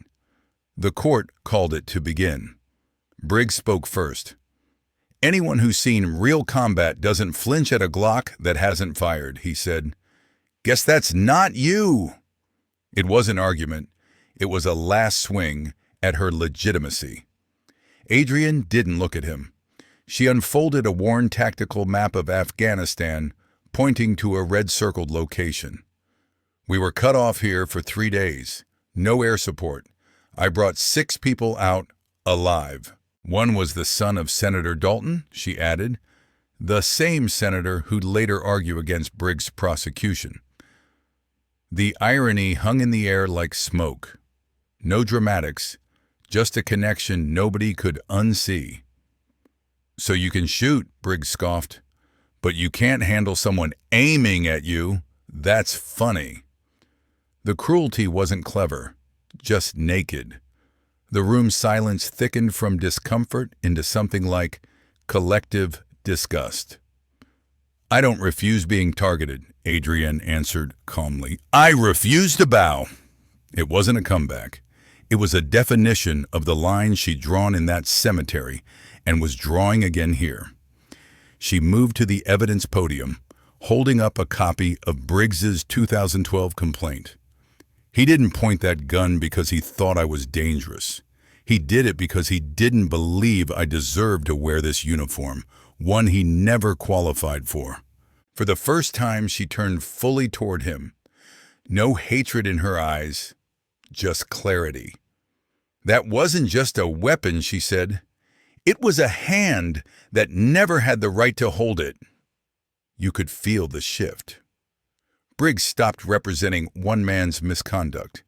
The court called it to begin. Briggs spoke first. "Anyone who's seen real combat doesn't flinch at a Glock that hasn't fired," he said. "Guess that's not you." It was an argument. It was a last swing at her legitimacy. Adrienne didn't look at him. She unfolded a worn tactical map of Afghanistan, pointing to a red-circled location. "We were cut off here for 3 days. No air support. I brought 6 people out alive. One was the son of Senator Dalton," she added, the same senator who'd later argue against Briggs' prosecution. The irony hung in the air like smoke. No dramatics, just a connection nobody could unsee. "So you can shoot," Briggs scoffed, "but you can't handle someone aiming at you. That's funny." The cruelty wasn't clever, just naked. The room's silence thickened from discomfort into something like collective disgust. "I don't refuse being targeted," Adrienne answered calmly. "I refuse to bow." It wasn't a comeback. It was a definition of the line she'd drawn in that cemetery and was drawing again here. She moved to the evidence podium, holding up a copy of Briggs's 2012 complaint. "He didn't point that gun because he thought I was dangerous. He did it because he didn't believe I deserved to wear this uniform, one he never qualified for." For the first time, she turned fully toward him. No hatred in her eyes, just clarity. "That wasn't just a weapon," she said. "It was a hand that never had the right to hold it." You could feel the shift. Briggs stopped representing one man's misconduct.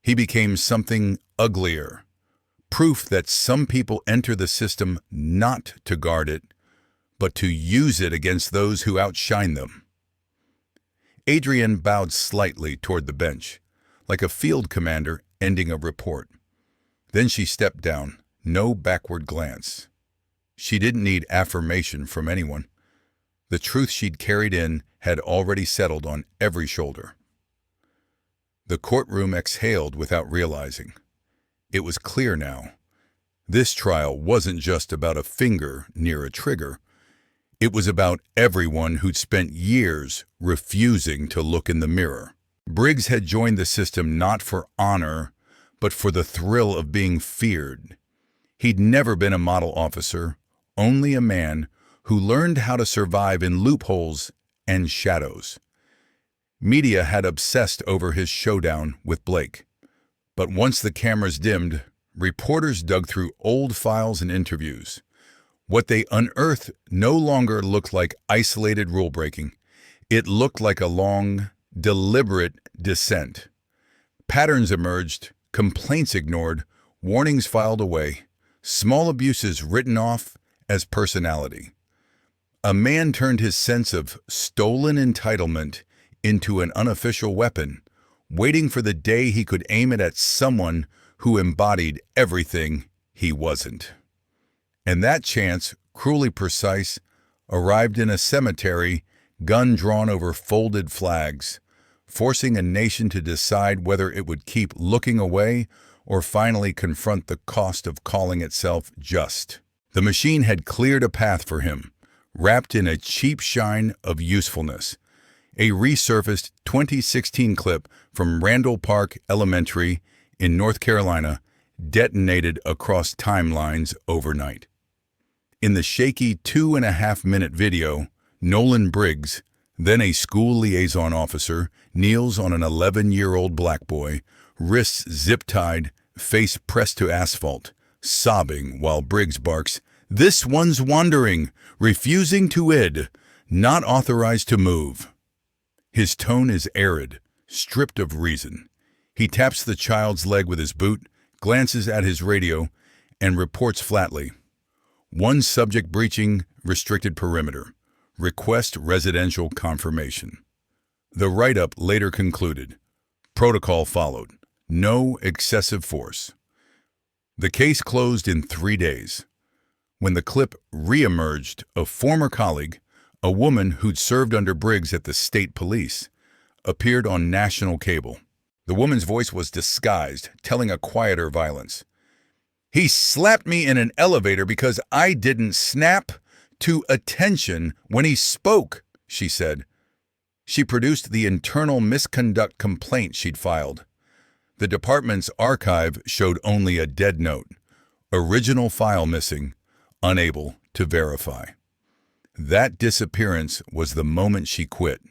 He became something uglier, proof that some people enter the system not to guard it, but to use it against those who outshine them. Adrienne bowed slightly toward the bench, like a field commander ending a report. Then she stepped down, no backward glance. She didn't need affirmation from anyone. The truth she'd carried in had already settled on every shoulder. The courtroom exhaled without realizing. It was clear now. This trial wasn't just about a finger near a trigger. It was about everyone who'd spent years refusing to look in the mirror. Briggs had joined the system not for honor, but for the thrill of being feared. He'd never been a model officer, only a man who learned how to survive in loopholes and shadows. Media had obsessed over his showdown with Blake. But once the cameras dimmed, reporters dug through old files and interviews. What they unearthed no longer looked like isolated rule-breaking. It looked like a long, deliberate descent. Patterns emerged, complaints ignored, warnings filed away, small abuses written off as personality. A man turned his sense of stolen entitlement into an unofficial weapon, waiting for the day he could aim it at someone who embodied everything he wasn't. And that chance, cruelly precise, arrived in a cemetery, gun drawn over folded flags, forcing a nation to decide whether it would keep looking away or finally confront the cost of calling itself just. The machine had cleared a path for him, wrapped in a cheap shine of usefulness. A resurfaced 2016 clip from Randall Park Elementary in North Carolina detonated across timelines overnight. In the shaky 2.5-minute video, Nolan Briggs, then a school liaison officer, kneels on an 11-year-old black boy, wrists zip-tied, face pressed to asphalt, sobbing while Briggs barks, "This one's wandering, refusing to id, not authorized to move." His tone is arid, stripped of reason. He taps the child's leg with his boot, glances at his radio, and reports flatly. One subject breaching restricted perimeter. Request residential confirmation. The write-up later concluded. Protocol followed. No excessive force. The case closed in 3 days. When the clip re-emerged, a former colleague, a woman who'd served under Briggs at the state police, appeared on national cable. The woman's voice was disguised, telling a quieter violence. "He slapped me in an elevator because I didn't snap to attention when he spoke," she said. She produced the internal misconduct complaint she'd filed. The department's archive showed only a dead note. Original file missing, unable to verify. That disappearance was the moment she quit.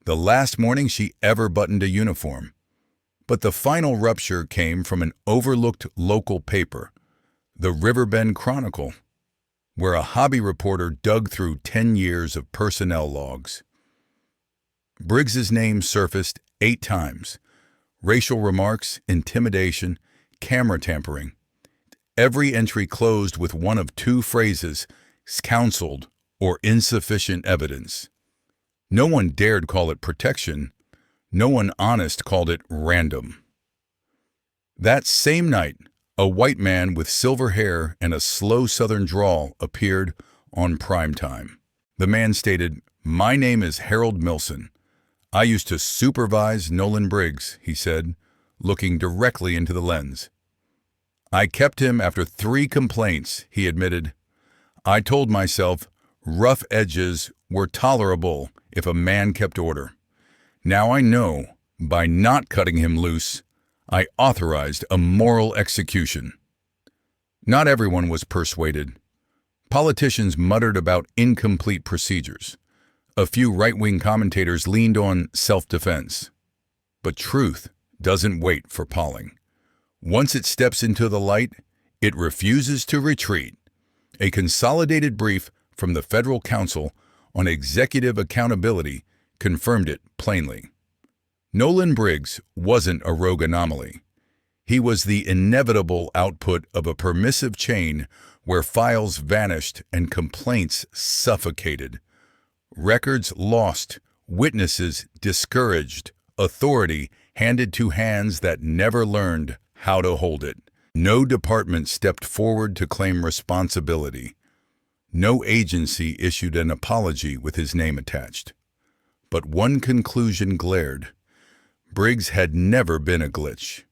The last morning she ever buttoned a uniform. But the final rupture came from an overlooked local paper, the Riverbend Chronicle, where a hobby reporter dug through 10 years of personnel logs. Briggs's name surfaced 8 times. Racial remarks, intimidation, camera tampering. Every entry closed with one of 2 phrases, counseled or insufficient evidence. No one dared call it protection. No one honest called it random. That same night, a white man with silver hair and a slow southern drawl appeared on prime time. The man stated, "My name is Harold Milson. I used to supervise Nolan Briggs," he said, looking directly into the lens. "I kept him after 3 complaints," he admitted. "I told myself rough edges were tolerable if a man kept order. Now I know, by not cutting him loose, I authorized a moral execution." Not everyone was persuaded. Politicians muttered about incomplete procedures. A few right-wing commentators leaned on self-defense. But truth doesn't wait for polling. Once it steps into the light, it refuses to retreat. A consolidated brief from the Federal Council on Executive Accountability confirmed it plainly. Nolan Briggs wasn't a rogue anomaly. He was the inevitable output of a permissive chain where files vanished and complaints suffocated. Records lost, witnesses discouraged, authority handed to hands that never learned how to hold it. No department stepped forward to claim responsibility. No agency issued an apology with his name attached. But one conclusion glared. Briggs had never been a glitch.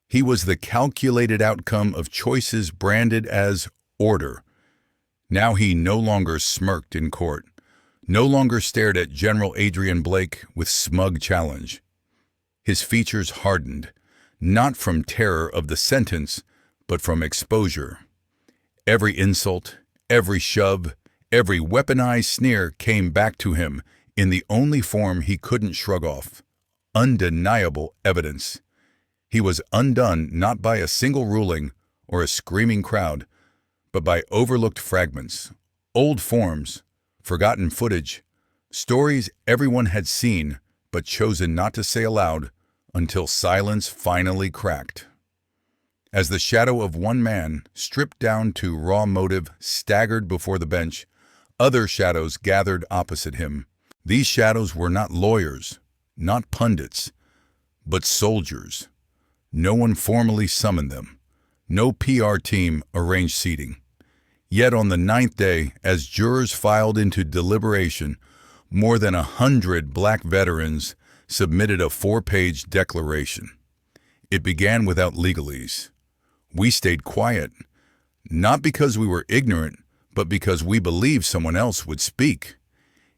He was the calculated outcome of choices branded as order. Now he no longer smirked in court, no longer stared at General Adrienne Blake with smug challenge. His features hardened, not from terror of the sentence, but from exposure. Every insult, every shove, every weaponized sneer came back to him in the only form he couldn't shrug off: undeniable evidence. He was undone not by a single ruling or a screaming crowd, but by overlooked fragments, old forms, forgotten footage, stories everyone had seen but chosen not to say aloud until silence finally cracked. As the shadow of one man, stripped down to raw motive, staggered before the bench, other shadows gathered opposite him. These shadows were not lawyers, not pundits, but soldiers. No one formally summoned them. No PR team arranged seating. Yet on the ninth day, as jurors filed into deliberation, more than 100 black veterans submitted a 4-page declaration. It began without legalese. We stayed quiet, not because we were ignorant, but because we believed someone else would speak.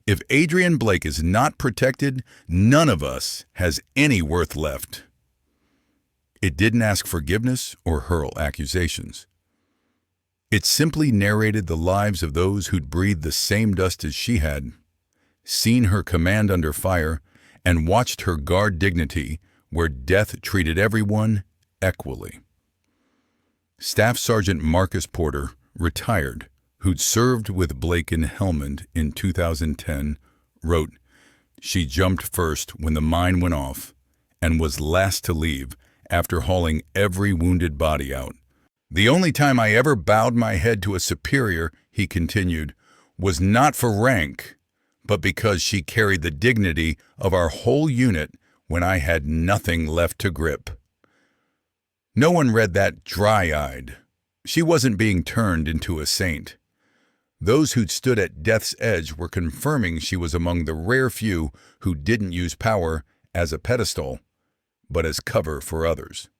If Adrienne Blake is not protected, none of us has any worth left. It didn't ask forgiveness or hurl accusations. It simply narrated the lives of those who'd breathed the same dust as she had, seen her command under fire, and watched her guard dignity where death treated everyone equally. Staff Sergeant Marcus Porter, retired, who'd served with Blake in Helmand in 2010, wrote, "She jumped first when the mine went off and was last to leave after hauling every wounded body out. The only time I ever bowed my head to a superior," he continued, "was not for rank, but because she carried the dignity of our whole unit when I had nothing left to grip." No one read that dry-eyed. She wasn't being turned into a saint. Those who'd stood at death's edge were confirming she was among the rare few who didn't use power as a pedestal, but as cover for others.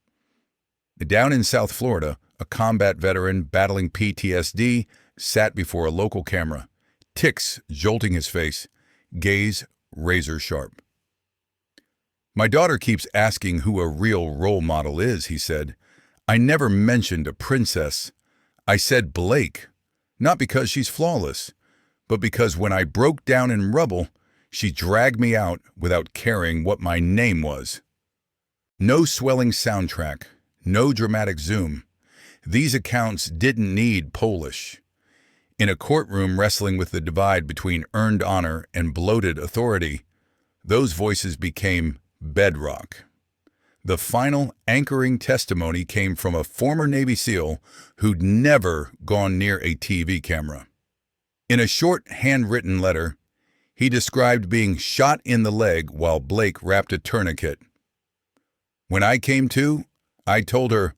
Down in South Florida, a combat veteran battling PTSD sat before a local camera, ticks jolting his face, gaze razor sharp. "My daughter keeps asking who a real role model is," he said. "I never mentioned a princess. I said Blake, not because she's flawless, but because when I broke down in rubble, she dragged me out without caring what my name was." No swelling soundtrack, no dramatic zoom. These accounts didn't need Polish. In a courtroom wrestling with the divide between earned honor and bloated authority, those voices became bedrock. The final anchoring testimony came from a former Navy SEAL who'd never gone near a TV camera. In a short handwritten letter, he described being shot in the leg while Blake wrapped a tourniquet. "When I came to, I told her,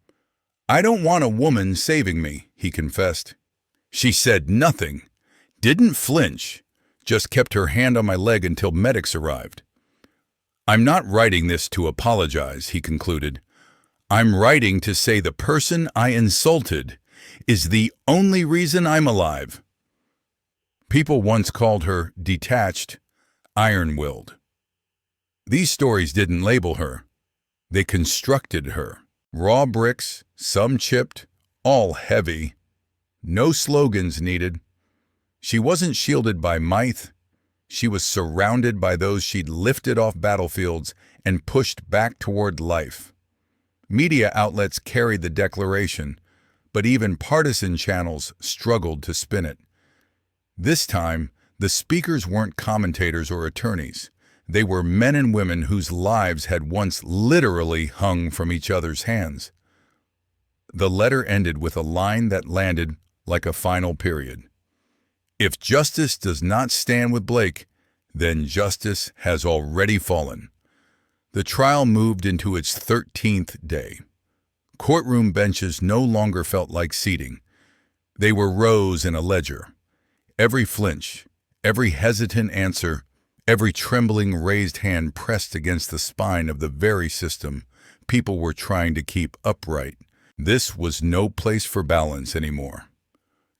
'I don't want a woman saving me,'" he confessed. "She said nothing, didn't flinch, just kept her hand on my leg until medics arrived. 'I'm not writing this to apologize,' he concluded. 'I'm writing to say the person I insulted is the only reason I'm alive.'" People once called her detached, iron-willed. These stories didn't label her. They constructed her. Raw bricks, some chipped, all heavy. No slogans needed. She wasn't shielded by might. She was surrounded by those she'd lifted off battlefields and pushed back toward life. Media outlets carried the declaration, but even partisan channels struggled to spin it. This time, the speakers weren't commentators or attorneys. They were men and women whose lives had once literally hung from each other's hands. The letter ended with a line that landed like a final period. "If justice does not stand with Blake, then justice has already fallen." The trial moved into its 13th day. Courtroom benches no longer felt like seating. They were rows in a ledger. Every flinch, every hesitant answer, every trembling raised hand pressed against the spine of the very system people were trying to keep upright. This was no place for balance anymore.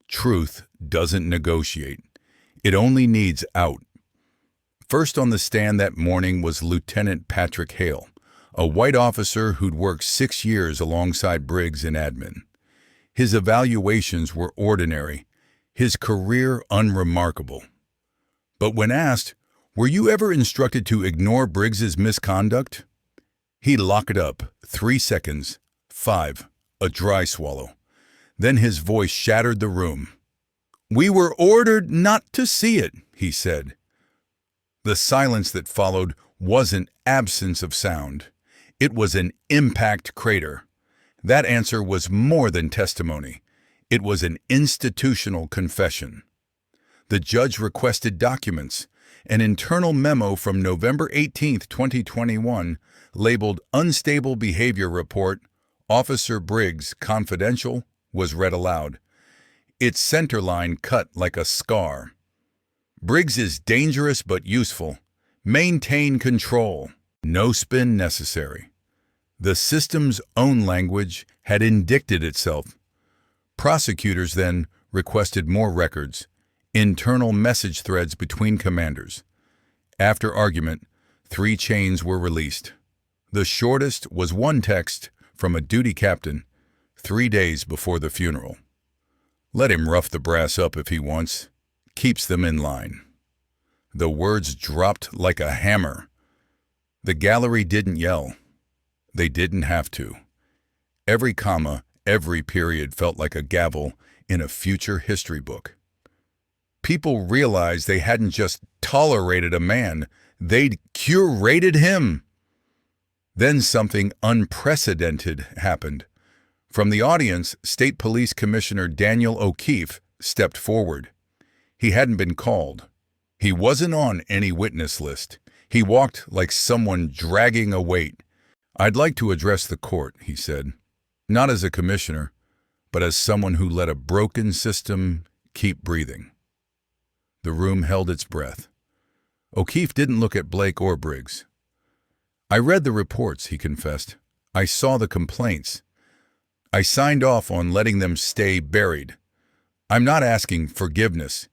Truth doesn't negotiate. It only needs out. First on the stand that morning was Lieutenant Patrick Hale, a white officer who'd worked 6 years alongside Briggs in admin. His evaluations were ordinary, his career unremarkable. But when asked, "Were you ever instructed to ignore Briggs's misconduct?" he locked up. 3 seconds. 5. A dry swallow. Then his voice shattered the room. "We were ordered not to see it," he said. The silence that followed wasn't absence of sound. It was an impact crater. That answer was more than testimony. It was an institutional confession. The judge requested documents. An internal memo from November 18, 2021, labeled Unstable Behavior Report, Officer Briggs, Confidential, was read aloud. Its centerline cut like a scar. "Briggs is dangerous but useful. Maintain control. No spin necessary." The system's own language had indicted itself. Prosecutors then requested more records, internal message threads between commanders. After argument, 3 chains were released. The shortest was one text from a duty captain 3 days before the funeral. "Let him rough the brass up if he wants. Keeps them in line." The words dropped like a hammer. The gallery didn't yell. They didn't have to. Every comma, every period felt like a gavel in a future history book. People realized they hadn't just tolerated a man, they'd curated him. Then something unprecedented happened. From the audience, State Police Commissioner Daniel O'Keefe stepped forward. He hadn't been called. He wasn't on any witness list. He walked like someone dragging a weight. "I'd like to address the court," he said, "not as a commissioner, but as someone who let a broken system keep breathing." The room held its breath. O'Keefe didn't look at Blake or Briggs. "I read the reports," he confessed. "I saw the complaints. I signed off on letting them stay buried. I'm not asking forgiveness.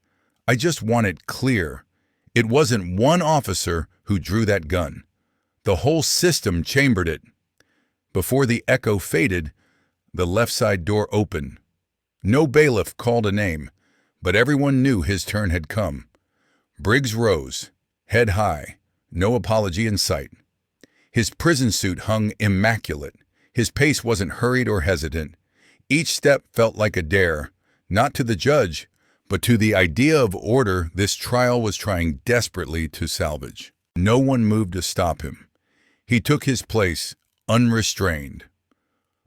I just want it clear. It wasn't one officer who drew that gun. The whole system chambered it." Before the echo faded, the left side door opened. No bailiff called a name, but everyone knew his turn had come. Briggs rose, head high, no apology in sight. His prison suit hung immaculate. His pace wasn't hurried or hesitant. Each step felt like a dare, not to the judge, but to the idea of order this trial was trying desperately to salvage. No one moved to stop him. He took his place, unrestrained.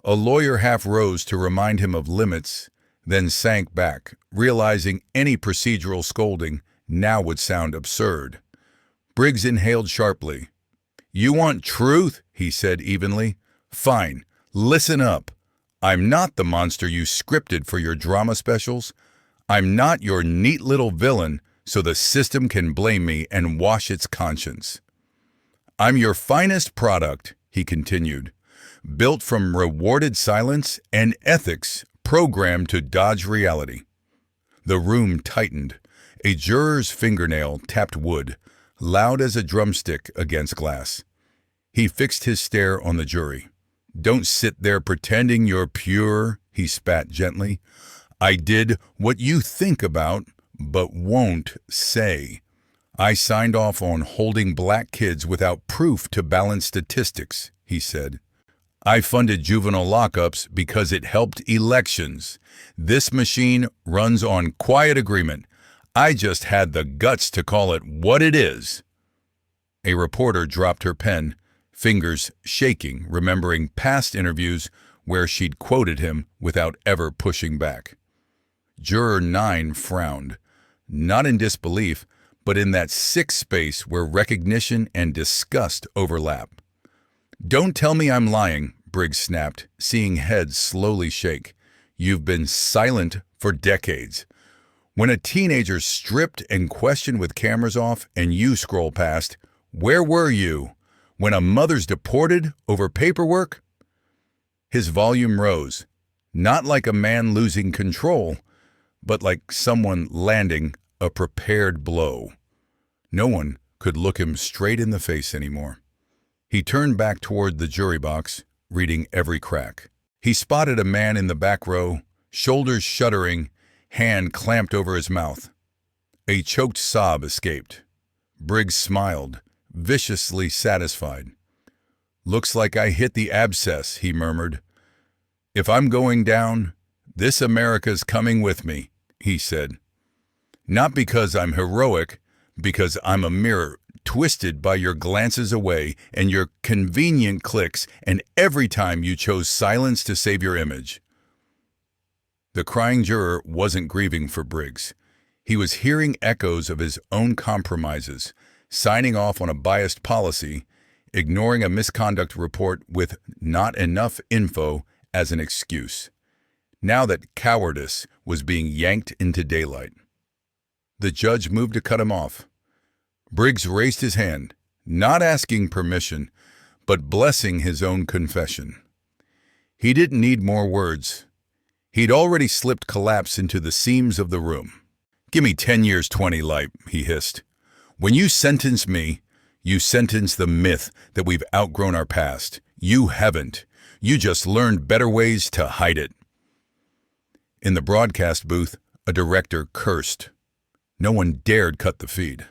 A lawyer half rose to remind him of limits, then sank back, realizing any procedural scolding now would sound absurd. Briggs inhaled sharply. "You want truth?" he said evenly. "Fine, listen up. I'm not the monster you scripted for your drama specials. I'm not your neat little villain so the system can blame me and wash its conscience. I'm your finest product," he continued, "built from rewarded silence and ethics programmed to dodge reality." The room tightened. A juror's fingernail tapped wood, loud as a drumstick against glass. He fixed his stare on the jury. "Don't sit there pretending you're pure," he spat gently. "I did what you think about, but won't say. I signed off on holding black kids without proof to balance statistics," he said. "I funded juvenile lockups because it helped elections. This machine runs on quiet agreement. I just had the guts to call it what it is." A reporter dropped her pen, fingers shaking, remembering past interviews where she'd quoted him without ever pushing back. Juror 9 frowned, not in disbelief, but in that sick space where recognition and disgust overlap. "Don't tell me I'm lying," Briggs snapped, seeing heads slowly shake. "You've been silent for decades. When a teenager stripped and questioned with cameras off and you scroll past, where were you? When a mother's deported over paperwork? His volume rose, not like a man losing control, but like someone landing a prepared blow. No one could look him straight in the face anymore. He turned back toward the jury box, reading every crack. He spotted a man in the back row, shoulders shuddering, hand clamped over his mouth. A choked sob escaped. Briggs smiled, viciously satisfied. "Looks like I hit the abscess," he murmured. "If I'm going down, this America's coming with me," he said. "Not because I'm heroic, because I'm a mirror twisted by your glances away and your convenient clicks, and every time you chose silence to save your image." The crying juror wasn't grieving for Briggs. He was hearing echoes of his own compromises, signing off on a biased policy, ignoring a misconduct report with not enough info as an excuse. Now that cowardice was being yanked into daylight. The judge moved to cut him off. Briggs raised his hand, not asking permission, but blessing his own confession. He didn't need more words. He'd already slipped collapse into the seams of the room. "Give me 10 years, 20 life," he hissed. "When you sentence me, you sentence the myth that we've outgrown our past. You haven't. You just learned better ways to hide it." In the broadcast booth, a director cursed. No one dared cut the feed.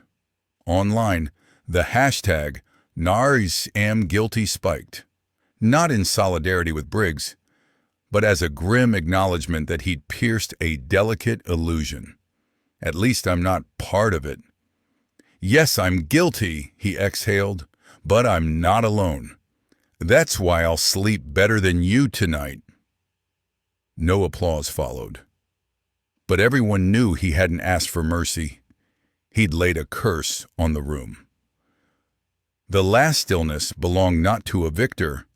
Online, the hashtag #NarsAmGuilty spiked, not in solidarity with Briggs, but as a grim acknowledgement that he'd pierced a delicate illusion. "At least I'm not part of it. Yes, I'm guilty," he exhaled, "but I'm not alone. That's why I'll sleep better than you tonight." No applause followed. But everyone knew he hadn't asked for mercy. He'd laid a curse on the room. The last stillness belonged not to a victor,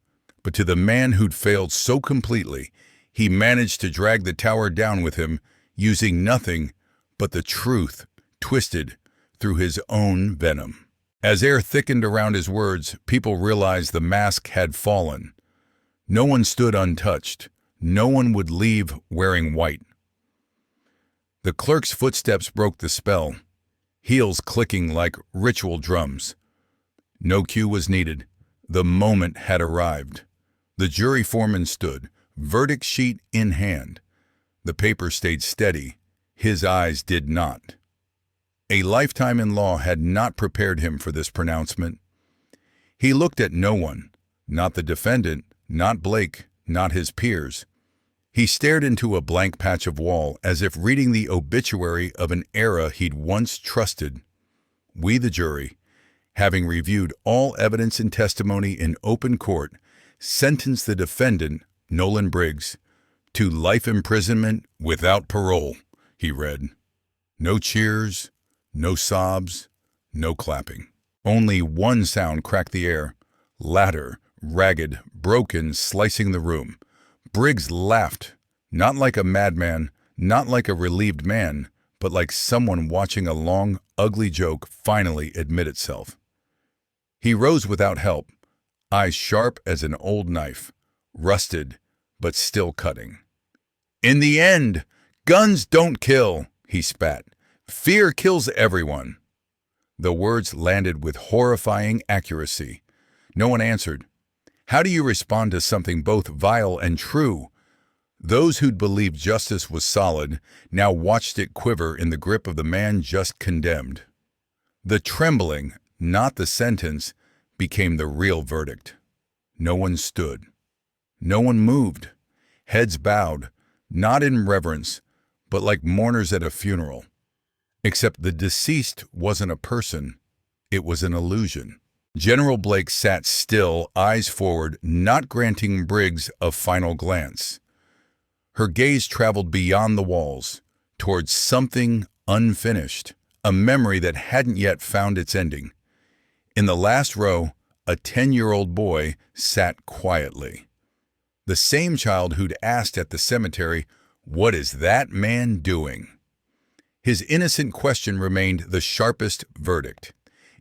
but to the man who'd failed so completely, he managed to drag the tower down with him, using nothing but the truth twisted through his own venom. As air thickened around his words, people realized the mask had fallen. No one stood untouched. No one would leave wearing white. The clerk's footsteps broke the spell, heels clicking like ritual drums. No cue was needed. The moment had arrived. The jury foreman stood, verdict sheet in hand. The paper stayed steady. His eyes did not. A lifetime in law had not prepared him for this pronouncement. He looked at no one, not the defendant, not Blake, not his peers. He stared into a blank patch of wall as if reading the obituary of an era he'd once trusted. We, the jury, having reviewed all evidence and testimony in open court, sentenced the defendant, Nolan Briggs, to life imprisonment without parole, he read. No cheers, no sobs, no clapping. Only one sound cracked the air, louder, ragged, broken, slicing the room. Briggs laughed, not like a madman, not like a relieved man, but like someone watching a long, ugly joke finally admit itself. He rose without help, eyes sharp as an old knife, rusted but still cutting. "In the end, guns don't kill," he spat. "Fear kills everyone." The words landed with horrifying accuracy. No one answered. How do you respond to something both vile and true? Those who'd believed justice was solid now watched it quiver in the grip of the man just condemned. The trembling, not the sentence, became the real verdict. No one stood. No one moved. Heads bowed, not in reverence, but like mourners at a funeral. Except the deceased wasn't a person. It was an illusion. General Blake sat still, eyes forward, not granting Briggs a final glance. Her gaze traveled beyond the walls, towards something unfinished, a memory that hadn't yet found its ending. In the last row, a 10-year-old boy sat quietly. The same child who'd asked at the cemetery, "What is that man doing?" His innocent question remained the sharpest verdict.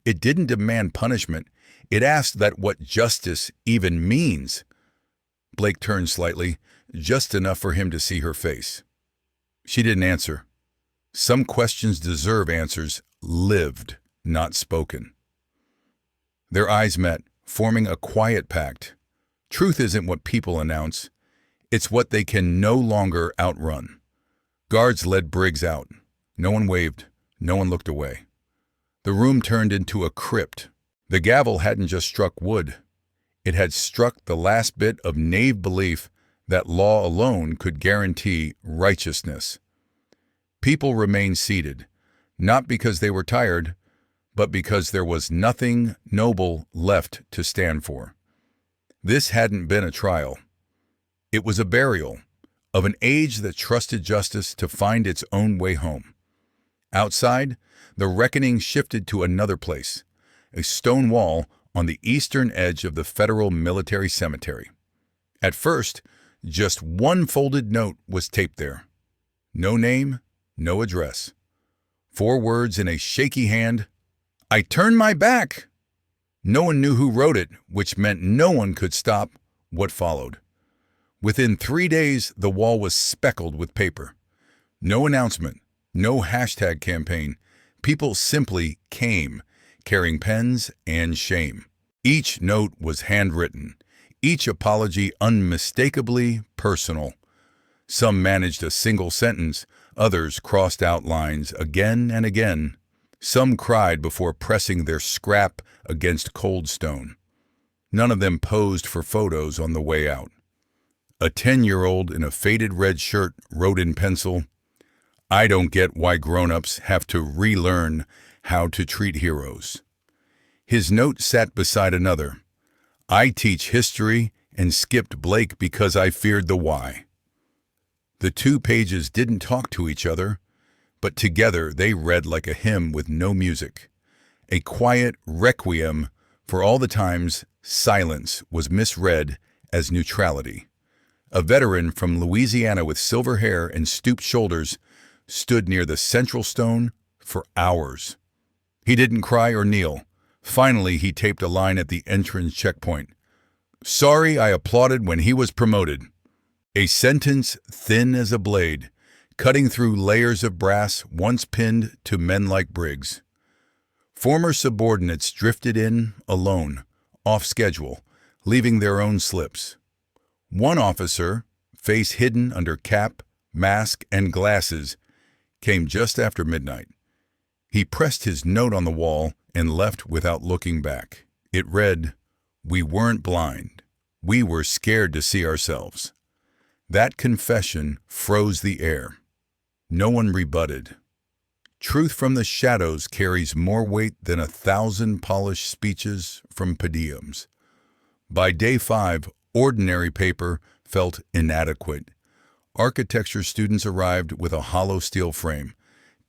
It didn't demand punishment. It asked that what justice even means. Blake turned slightly, just enough for him to see her face. She didn't answer. Some questions deserve answers lived, not spoken. Their eyes met, forming a quiet pact. Truth isn't what people announce. It's what they can no longer outrun. Guards led Briggs out. No one waved. No one looked away. The room turned into a crypt. The gavel hadn't just struck wood. It had struck the last bit of naive belief that law alone could guarantee righteousness. People remained seated, not because they were tired, but because there was nothing noble left to stand for. This hadn't been a trial. It was a burial of an age that trusted justice to find its own way home. Outside, the reckoning shifted to another place, a stone wall on the eastern edge of the Federal Military Cemetery. At first, just one folded note was taped there. No name, no address. 4 words in a shaky hand: "I turn my back." No one knew who wrote it, which meant no one could stop what followed. Within 3 days, the wall was speckled with paper. No announcement, no hashtag campaign. People simply came, carrying pens and shame. Each note was handwritten, each apology unmistakably personal. Some managed a single sentence, others crossed out lines again and again. Some cried before pressing their scrap against cold stone. None of them posed for photos on the way out. A 10-year-old in a faded red shirt wrote in pencil, "I don't get why grown-ups have to relearn how to treat heroes." His note sat beside another. "I teach history and skipped Blake because I feared the why." The 2 pages didn't talk to each other, but together they read like a hymn with no music, a quiet requiem for all the times silence was misread as neutrality. A veteran from Louisiana with silver hair and stooped shoulders stood near the central stone for hours. He didn't cry or kneel. Finally, he taped a line at the entrance checkpoint. "Sorry I applauded when he was promoted." A sentence thin as a blade, cutting through layers of brass once pinned to men like Briggs. Former subordinates drifted in alone, off schedule, leaving their own slips. One officer, face hidden under cap, mask, and glasses, came just after midnight. He pressed his note on the wall and left without looking back. It read, "We weren't blind. We were scared to see ourselves." That confession froze the air. No one rebutted. Truth from the shadows carries more weight than 1,000 polished speeches from podiums. By day 5, ordinary paper felt inadequate. Architecture students arrived with a hollow steel frame,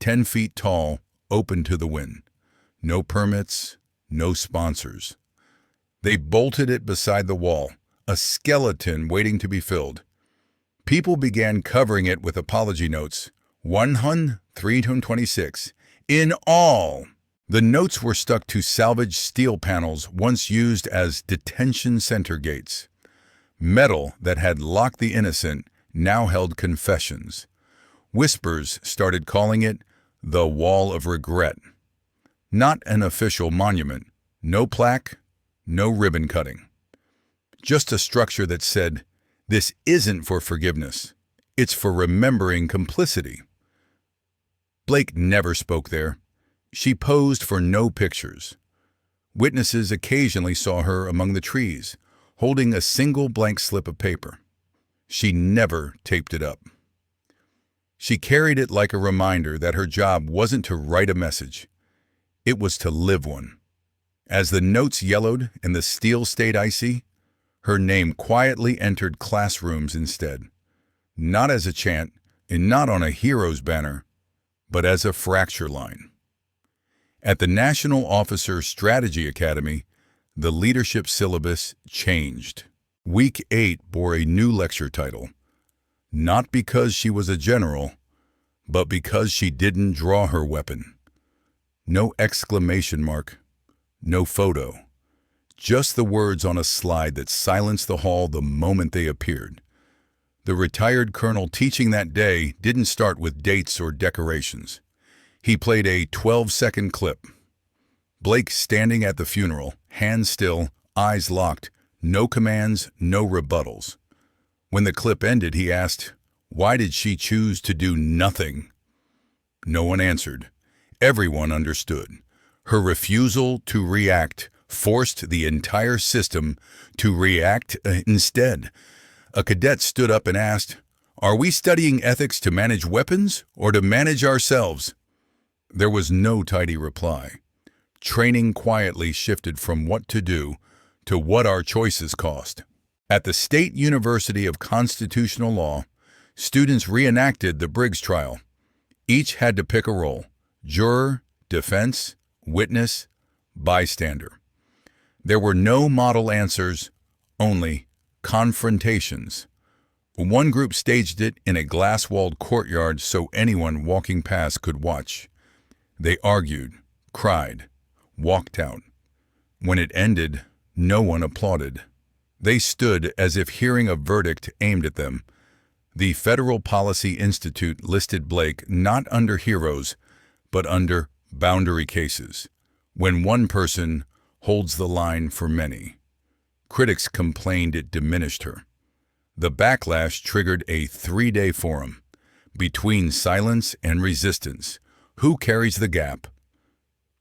10 feet tall, open to the wind. No permits, no sponsors. They bolted it beside the wall, a skeleton waiting to be filled. People began covering it with apology notes. 100,326. In all. The notes were stuck to salvaged steel panels once used as detention center gates. Metal that had locked the innocent now held confessions. Whispers started calling it the Wall of Regret. Not an official monument, no plaque, no ribbon cutting. Just a structure that said, "This isn't for forgiveness. It's for remembering complicity." Blake never spoke there. She posed for no pictures. Witnesses occasionally saw her among the trees, holding a single blank slip of paper. She never taped it up. She carried it like a reminder that her job wasn't to write a message. It was to live one. As the notes yellowed and the steel stayed icy, her name quietly entered classrooms instead. Not as a chant, and not on a hero's banner, but as a fracture line. At the National Officer Strategy Academy, the leadership syllabus changed. Week 8 bore a new lecture title. Not because she was a general, but because she didn't draw her weapon. No exclamation mark, no photo, just the words on a slide that silenced the hall the moment they appeared. The retired colonel teaching that day didn't start with dates or decorations. He played a 12-second clip. Blake standing at the funeral, hands still, eyes locked, no commands, no rebuttals. When the clip ended, he asked, "Why did she choose to do nothing?" No one answered. Everyone understood. Her refusal to react forced the entire system to react instead. A cadet stood up and asked, "Are we studying ethics to manage weapons or to manage ourselves?" There was no tidy reply. Training quietly shifted from what to do to what our choices cost. At the State University of Constitutional Law, students reenacted the Briggs trial. Each had to pick a role: juror, defense, witness, bystander. There were no model answers, only confrontations. One group staged it in a glass-walled courtyard so anyone walking past could watch. They argued, cried, walked out. When it ended, no one applauded. They stood as if hearing a verdict aimed at them. The Federal Policy Institute listed Blake not under heroes, but under boundary cases, when one person holds the line for many. Critics complained it diminished her. The backlash triggered a 3-day forum. Between silence and resistance, who carries the gap?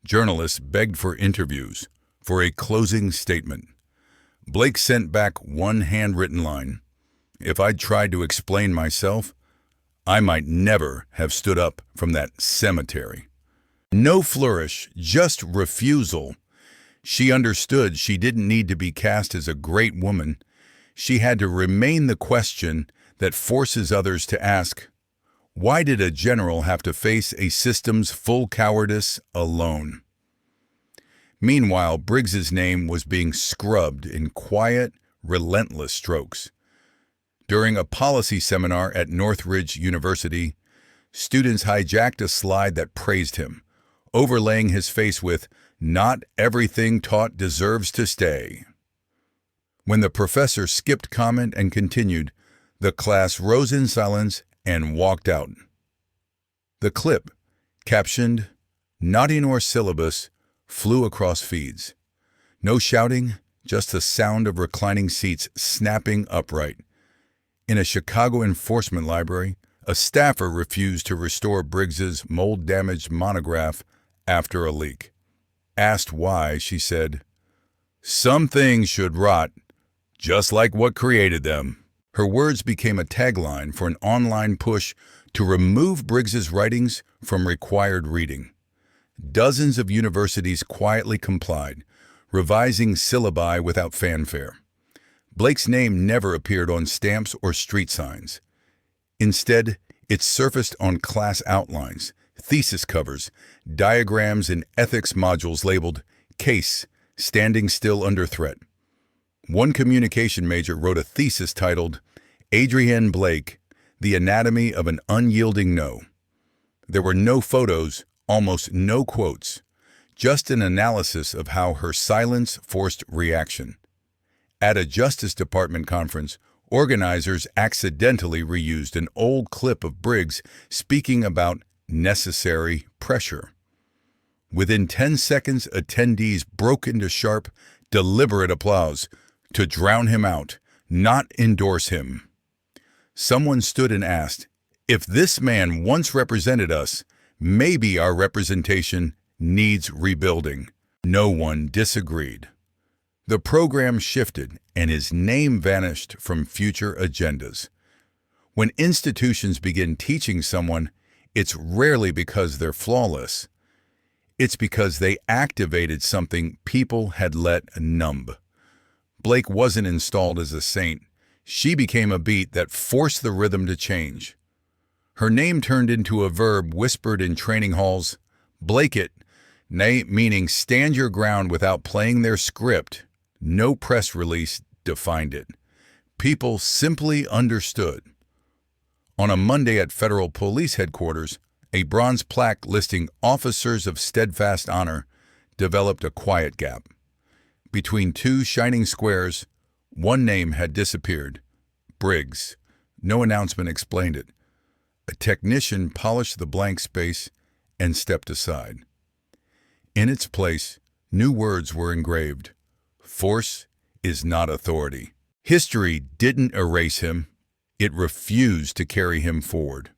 Journalists begged for interviews, for a closing statement. Blake sent back one handwritten line: "If I'd tried to explain myself, I might never have stood up from that cemetery." No flourish, just refusal. She understood she didn't need to be cast as a great woman. She had to remain the question that forces others to ask, why did a general have to face a system's full cowardice alone? Meanwhile, Briggs's name was being scrubbed in quiet, relentless strokes. During a policy seminar at Northridge University, students hijacked a slide that praised him, overlaying his face with, "Not everything taught deserves to stay." When the professor skipped comment and continued, the class rose in silence and walked out. The clip, captioned, "Not in our syllabus," flew across feeds. No shouting, just the sound of reclining seats snapping upright. In a Chicago enforcement library, a staffer refused to restore Briggs's mold-damaged monograph after a leak. Asked why, she said, "Some things should rot, just like what created them." Her words became a tagline for an online push to remove Briggs's writings from required reading. Dozens of universities quietly complied, revising syllabi without fanfare. Blake's name never appeared on stamps or street signs. Instead, it surfaced on class outlines, thesis covers, diagrams, and ethics modules labeled "Case, Standing Still Under Threat." One communication major wrote a thesis titled, "Adrienne Blake, The Anatomy of an Unyielding No." There were no photos, almost no quotes, just an analysis of how her silence forced reaction. At a Justice Department conference, organizers accidentally reused an old clip of Briggs speaking about necessary pressure. Within 10 seconds, attendees broke into sharp, deliberate applause to drown him out, not endorse him. Someone stood and asked, "If this man once represented us, maybe our representation needs rebuilding." No one disagreed. The program shifted, and his name vanished from future agendas. When institutions begin teaching someone, it's rarely because they're flawless. It's because they activated something people had let numb. Blake wasn't installed as a saint. She became a beat that forced the rhythm to change. Her name turned into a verb whispered in training halls, "Blake it," meaning stand your ground without playing their script. No press release defined it. People simply understood. On a Monday at federal police headquarters, a bronze plaque listing officers of steadfast honor developed a quiet gap. Between two shining squares, one name had disappeared: Briggs. No announcement explained it. A technician polished the blank space and stepped aside. In its place, new words were engraved: "Force is not authority." History didn't erase him. It refused to carry him forward.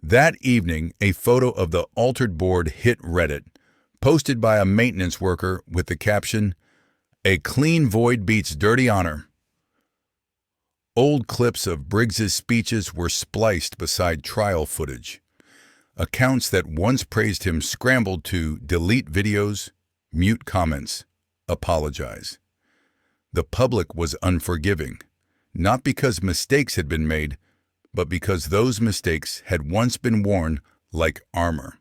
That evening, a photo of the altered board hit Reddit, posted by a maintenance worker with the caption, "A clean void beats dirty honor." Old clips of Briggs's speeches were spliced beside trial footage. Accounts that once praised him scrambled to delete videos, mute comments, apologize. The public was unforgiving, not because mistakes had been made, but because those mistakes had once been worn like armor.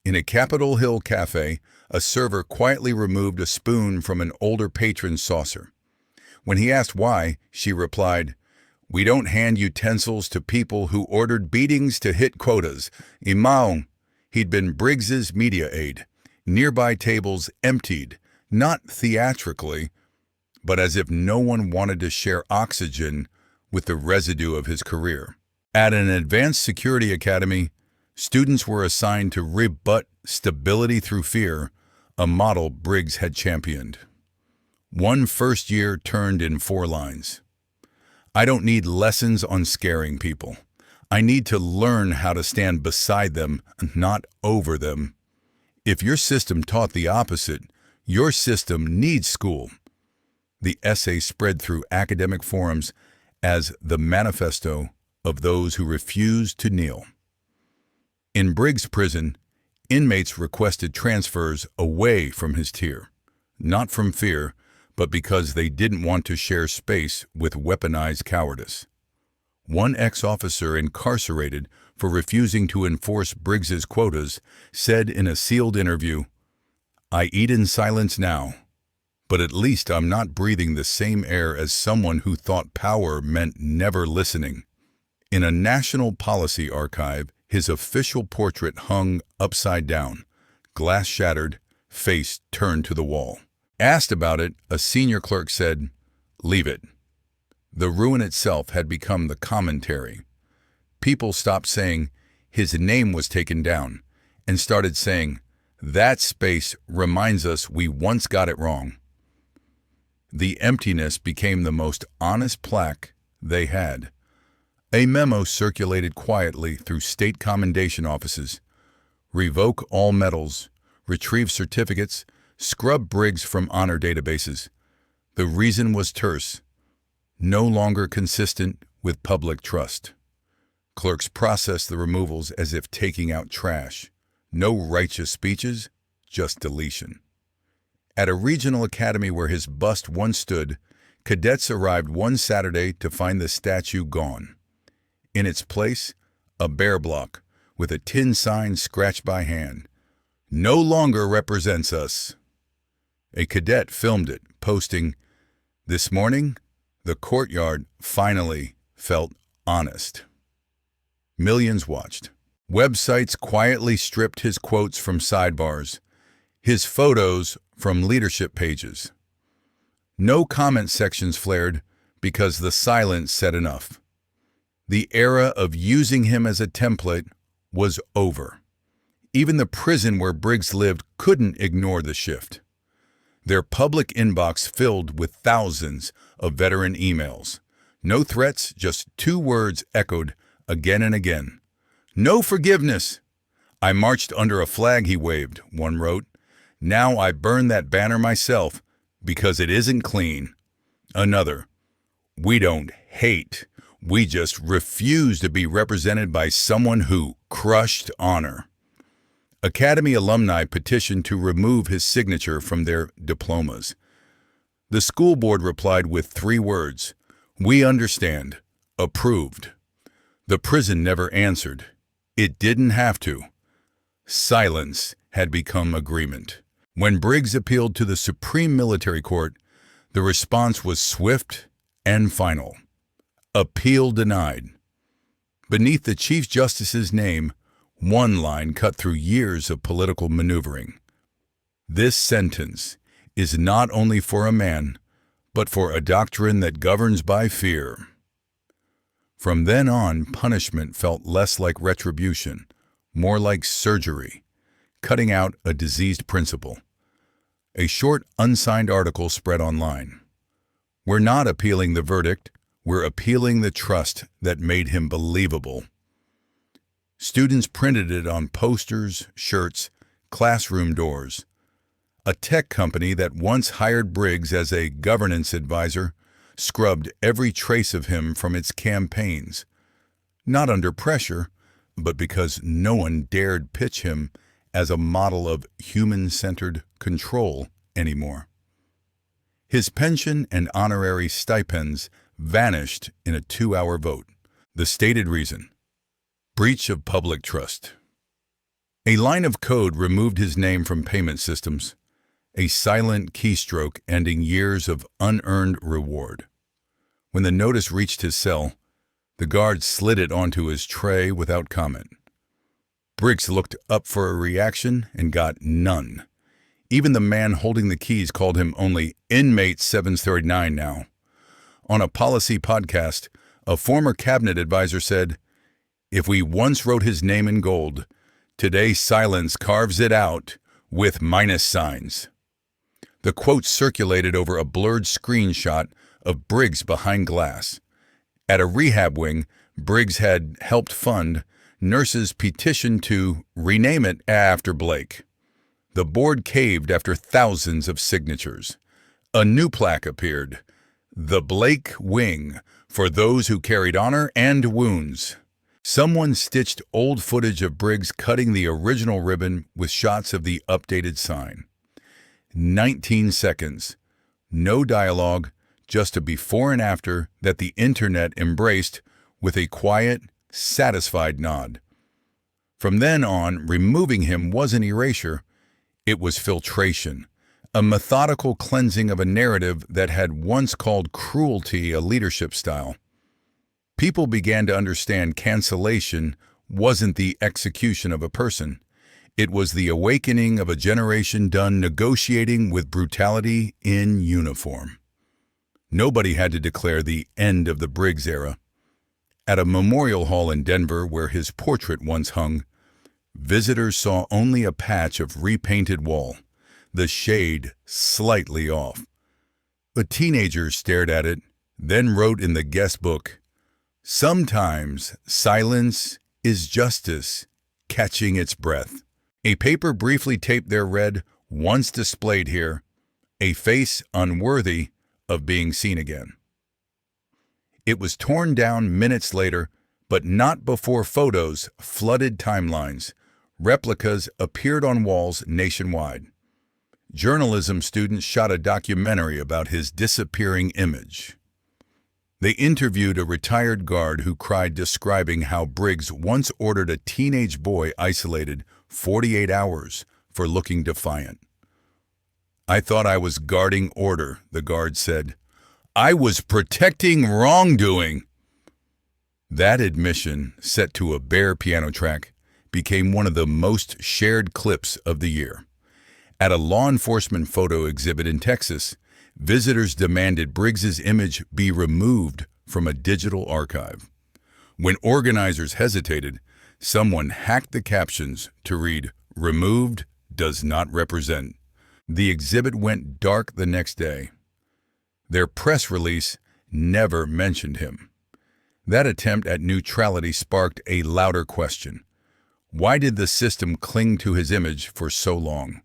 In a Capitol Hill cafe, a server quietly removed a spoon from an older patron's saucer. When he asked why, she replied, "We don't hand utensils to people who ordered beatings to hit quotas." Imao, he'd been Briggs's media aide. Nearby tables emptied, not theatrically, but as if no one wanted to share oxygen with the residue of his career. At an advanced security academy, students were assigned to rebut stability through fear, a model Briggs had championed. One first year turned in 4 lines. "I don't need lessons on scaring people. I need to learn how to stand beside them, not over them." If your system taught the opposite, your system needs school. The essay spread through academic forums as the manifesto of those who refused to kneel. In Briggs prison, inmates requested transfers away from his tier, not from fear, but because they didn't want to share space with weaponized cowardice. One ex-officer incarcerated for refusing to enforce Briggs's quotas said in a sealed interview, "I eat in silence now, but at least I'm not breathing the same air as someone who thought power meant never listening." In a national policy archive, his official portrait hung upside down, glass shattered, face turned to the wall. Asked about it, a senior clerk said, "Leave it." The ruin itself had become the commentary. People stopped saying, "His name was taken down," and started saying, "That space reminds us we once got it wrong." The emptiness became the most honest plaque they had. A memo circulated quietly through state commendation offices: revoke all medals, retrieve certificates, scrub Briggs from honor databases. The reason was terse: no longer consistent with public trust. Clerks processed the removals as if taking out trash. No righteous speeches, just deletion. At a regional academy where his bust once stood, cadets arrived one Saturday to find the statue gone. In its place, a bear block with a tin sign scratched by hand: "No longer represents us." A cadet filmed it, posting, "This morning, the courtyard finally felt honest." Millions watched. Websites quietly stripped his quotes from sidebars, his photos from leadership pages. No comment sections flared because the silence said enough. The era of using him as a template was over. Even the prison where Briggs lived couldn't ignore the shift. Their public inbox filled with thousands of veteran emails. No threats, just 2 words echoed again and again: "No forgiveness." "I marched under a flag he waved," one wrote. "Now I burn that banner myself because it isn't clean." Another: "We don't hate. We just refuse to be represented by someone who crushed honor." Academy alumni petitioned to remove his signature from their diplomas. The school board replied with 3 words: "We understand. Approved." The prison never answered. It didn't have to. Silence had become agreement. When Briggs appealed to the Supreme Military Court, the response was swift and final: appeal denied. Beneath the Chief Justice's name, one line cut through years of political maneuvering. This sentence is not only for a man, but for a doctrine that governs by fear. From then on, punishment felt less like retribution, more like surgery, cutting out a diseased principle. A short, unsigned article spread online. We're not appealing the verdict, we're appealing the trust that made him believable. Students printed it on posters, shirts, classroom doors. A tech company that once hired Briggs as a governance advisor scrubbed every trace of him from its campaigns, not under pressure, but because no one dared pitch him as a model of human-centered control anymore. His pension and honorary stipends vanished in a 2-hour vote. The stated reason: breach of public trust. A line of code removed his name from payment systems, a silent keystroke ending years of unearned reward. When the notice reached his cell, the guard slid it onto his tray without comment. Briggs looked up for a reaction and got none. Even the man holding the keys called him only Inmate 739 now. On a policy podcast, a former cabinet advisor said, "If we once wrote his name in gold, today silence carves it out with minus signs." The quote circulated over a blurred screenshot of Briggs behind glass. At a rehab wing Briggs had helped fund, nurses petitioned to rename it after Blake. The board caved after thousands of signatures. A new plaque appeared: "The Blake Wing, for those who carried honor and wounds." Someone stitched old footage of Briggs cutting the original ribbon with shots of the updated sign. 19 seconds. No dialogue, just a before and after that the internet embraced with a quiet, satisfied nod. From then on, removing him wasn't erasure, it was filtration, a methodical cleansing of a narrative that had once called cruelty a leadership style. People began to understand cancellation wasn't the execution of a person. It was the awakening of a generation done negotiating with brutality in uniform. Nobody had to declare the end of the Briggs era. At a memorial hall in Denver where his portrait once hung, visitors saw only a patch of repainted wall, the shade slightly off. A teenager stared at it, then wrote in the guest book, "Sometimes silence is justice catching its breath." A paper briefly taped there read, "Once displayed here, a face unworthy of being seen again." It was torn down minutes later, but not before photos flooded timelines. Replicas appeared on walls nationwide. Journalism students shot a documentary about his disappearing image. They interviewed a retired guard who cried, describing how Briggs once ordered a teenage boy isolated 48 hours for looking defiant. "I thought I was guarding order," the guard said. "I was protecting wrongdoing." That admission, set to a bare piano track, became one of the most shared clips of the year. At a law enforcement photo exhibit in Texas, visitors demanded Briggs's image be removed from a digital archive. When organizers hesitated, someone hacked the captions to read, "Removed does not represent." The exhibit went dark the next day. Their press release never mentioned him. That attempt at neutrality sparked a louder question. Why did the system cling to his image for so long?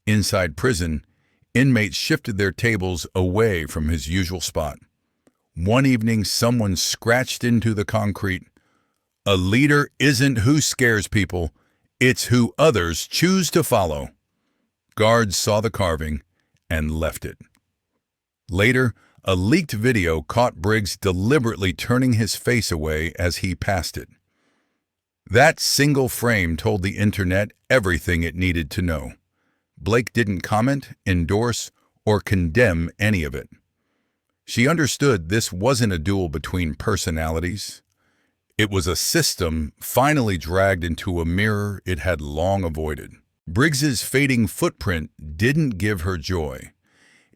Inside prison, inmates shifted their tables away from his usual spot. One evening, someone scratched into the concrete, "A leader isn't who scares people, it's who others choose to follow." Guards saw the carving and left it. Later, a leaked video caught Briggs deliberately turning his face away as he passed it. That single frame told the internet everything it needed to know. Blake didn't comment, endorse, or condemn any of it. She understood this wasn't a duel between personalities. It was a system finally dragged into a mirror it had long avoided. Briggs's fading footprint didn't give her joy.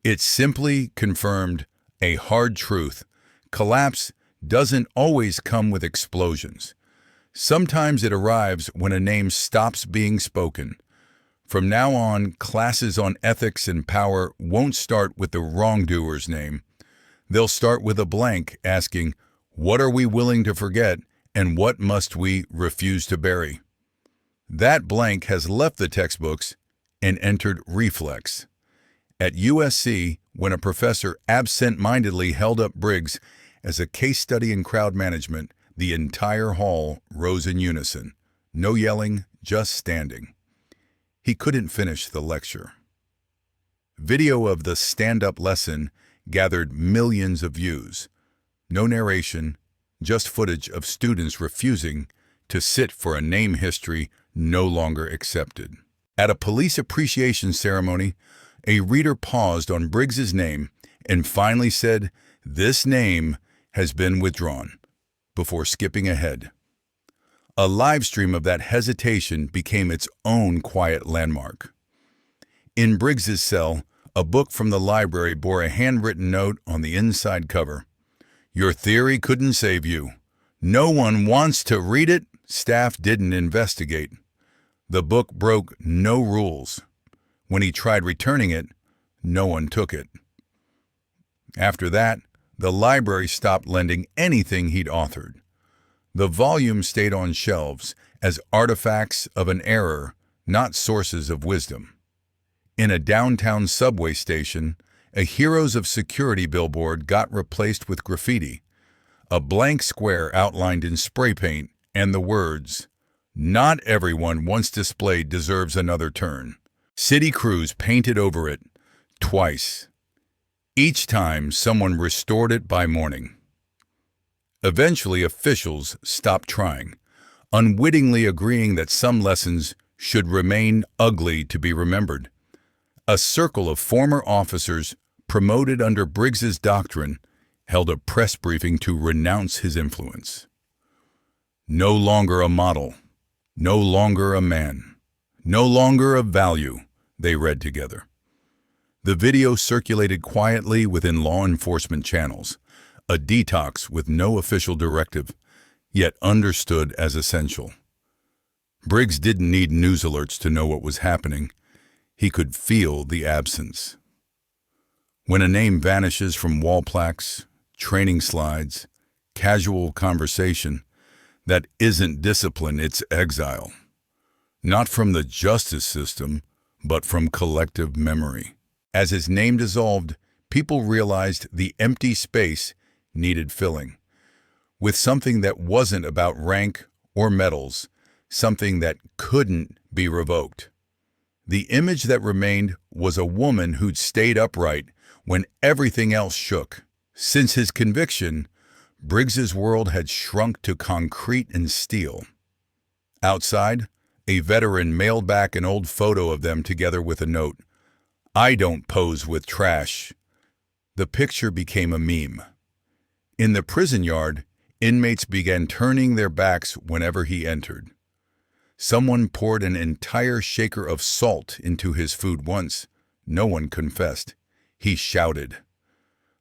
It simply confirmed a hard truth. Collapse doesn't always come with explosions. Sometimes it arrives when a name stops being spoken. From now on, classes on ethics and power won't start with the wrongdoer's name. They'll start with a blank asking, what are we willing to forget and what must we refuse to bury? That blank has left the textbooks and entered reflex. At USC, when a professor absent-mindedly held up Briggs as a case study in crowd management, the entire hall rose in unison. No yelling, just standing. He couldn't finish the lecture. Video of the stand-up lesson gathered millions of views. No narration, just footage of students refusing to sit for a name history no longer accepted. At a police appreciation ceremony, a reader paused on Briggs's name and finally said, "This name has been withdrawn," before skipping ahead. A live stream of that hesitation became its own quiet landmark. In Briggs's cell, a book from the library bore a handwritten note on the inside cover. "Your theory couldn't save you. No one wants to read it." Staff didn't investigate. The book broke no rules. When he tried returning it, no one took it. After that, the library stopped lending anything he'd authored. The volume stayed on shelves as artifacts of an error, not sources of wisdom. In a downtown subway station, a Heroes of Security billboard got replaced with graffiti, a blank square outlined in spray paint, and the words, "Not everyone once displayed deserves another turn." City crews painted over it twice. Each time, someone restored it by morning. Eventually, officials stopped trying, unwittingly agreeing that some lessons should remain ugly to be remembered. A circle of former officers promoted under Briggs's doctrine held a press briefing to renounce his influence. No longer a model, no longer a man, no longer of value, they read together. The video circulated quietly within law enforcement channels, a detox with no official directive, yet understood as essential. Briggs didn't need news alerts to know what was happening. He could feel the absence. When a name vanishes from wall plaques, training slides, casual conversation, that isn't discipline, it's exile. Not from the justice system, but from collective memory. As his name dissolved, people realized the empty space needed filling, with something that wasn't about rank or medals, something that couldn't be revoked. The image that remained was a woman who'd stayed upright when everything else shook. Since his conviction, Briggs's world had shrunk to concrete and steel. Outside, a veteran mailed back an old photo of them together with a note, "I don't pose with trash." The picture became a meme. In the prison yard, inmates began turning their backs whenever he entered. Someone poured an entire shaker of salt into his food once. No one confessed. He shouted.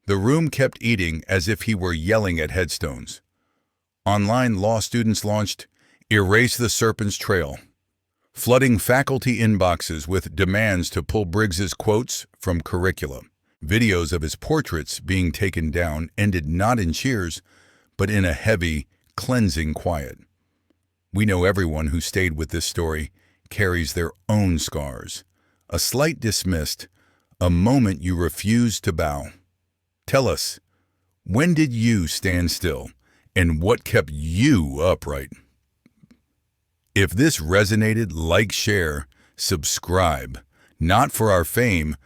The room kept eating as if he were yelling at headstones. Online law students launched Erase the Serpent's Trail, flooding faculty inboxes with demands to pull Briggs's quotes from curricula. Videos of his portraits being taken down ended not in cheers, but in a heavy, cleansing quiet. We know everyone who stayed with this story carries their own scars. A slight dismissed, a moment you refused to bow. Tell us, when did you stand still, and what kept you upright? If this resonated, like, share, subscribe, not for our fame,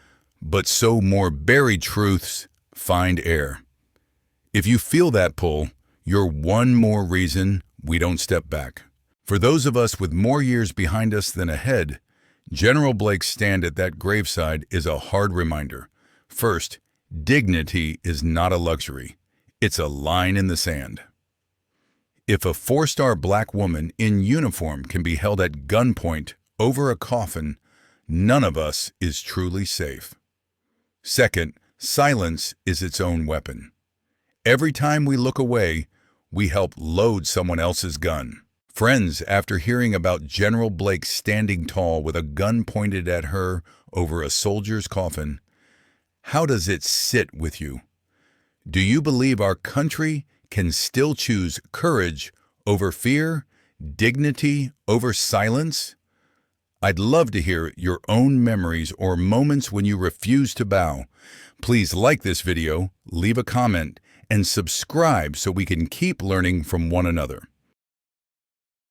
but so more buried truths find air. If you feel that pull, you're one more reason we don't step back. For those of us with more years behind us than ahead, General Blake's stand at that graveside is a hard reminder. First, dignity is not a luxury. It's a line in the sand. If a 4-star black woman in uniform can be held at gunpoint over a coffin, none of us is truly safe. Second, silence is its own weapon. Every time we look away, we help load someone else's gun. Friends, after hearing about General Blake standing tall with a gun pointed at her over a soldier's coffin, how does it sit with you? Do you believe our country can still choose courage over fear, dignity over silence? I'd love to hear your own memories or moments when you refuse to bow. Please like this video, leave a comment, and subscribe so we can keep learning from one another.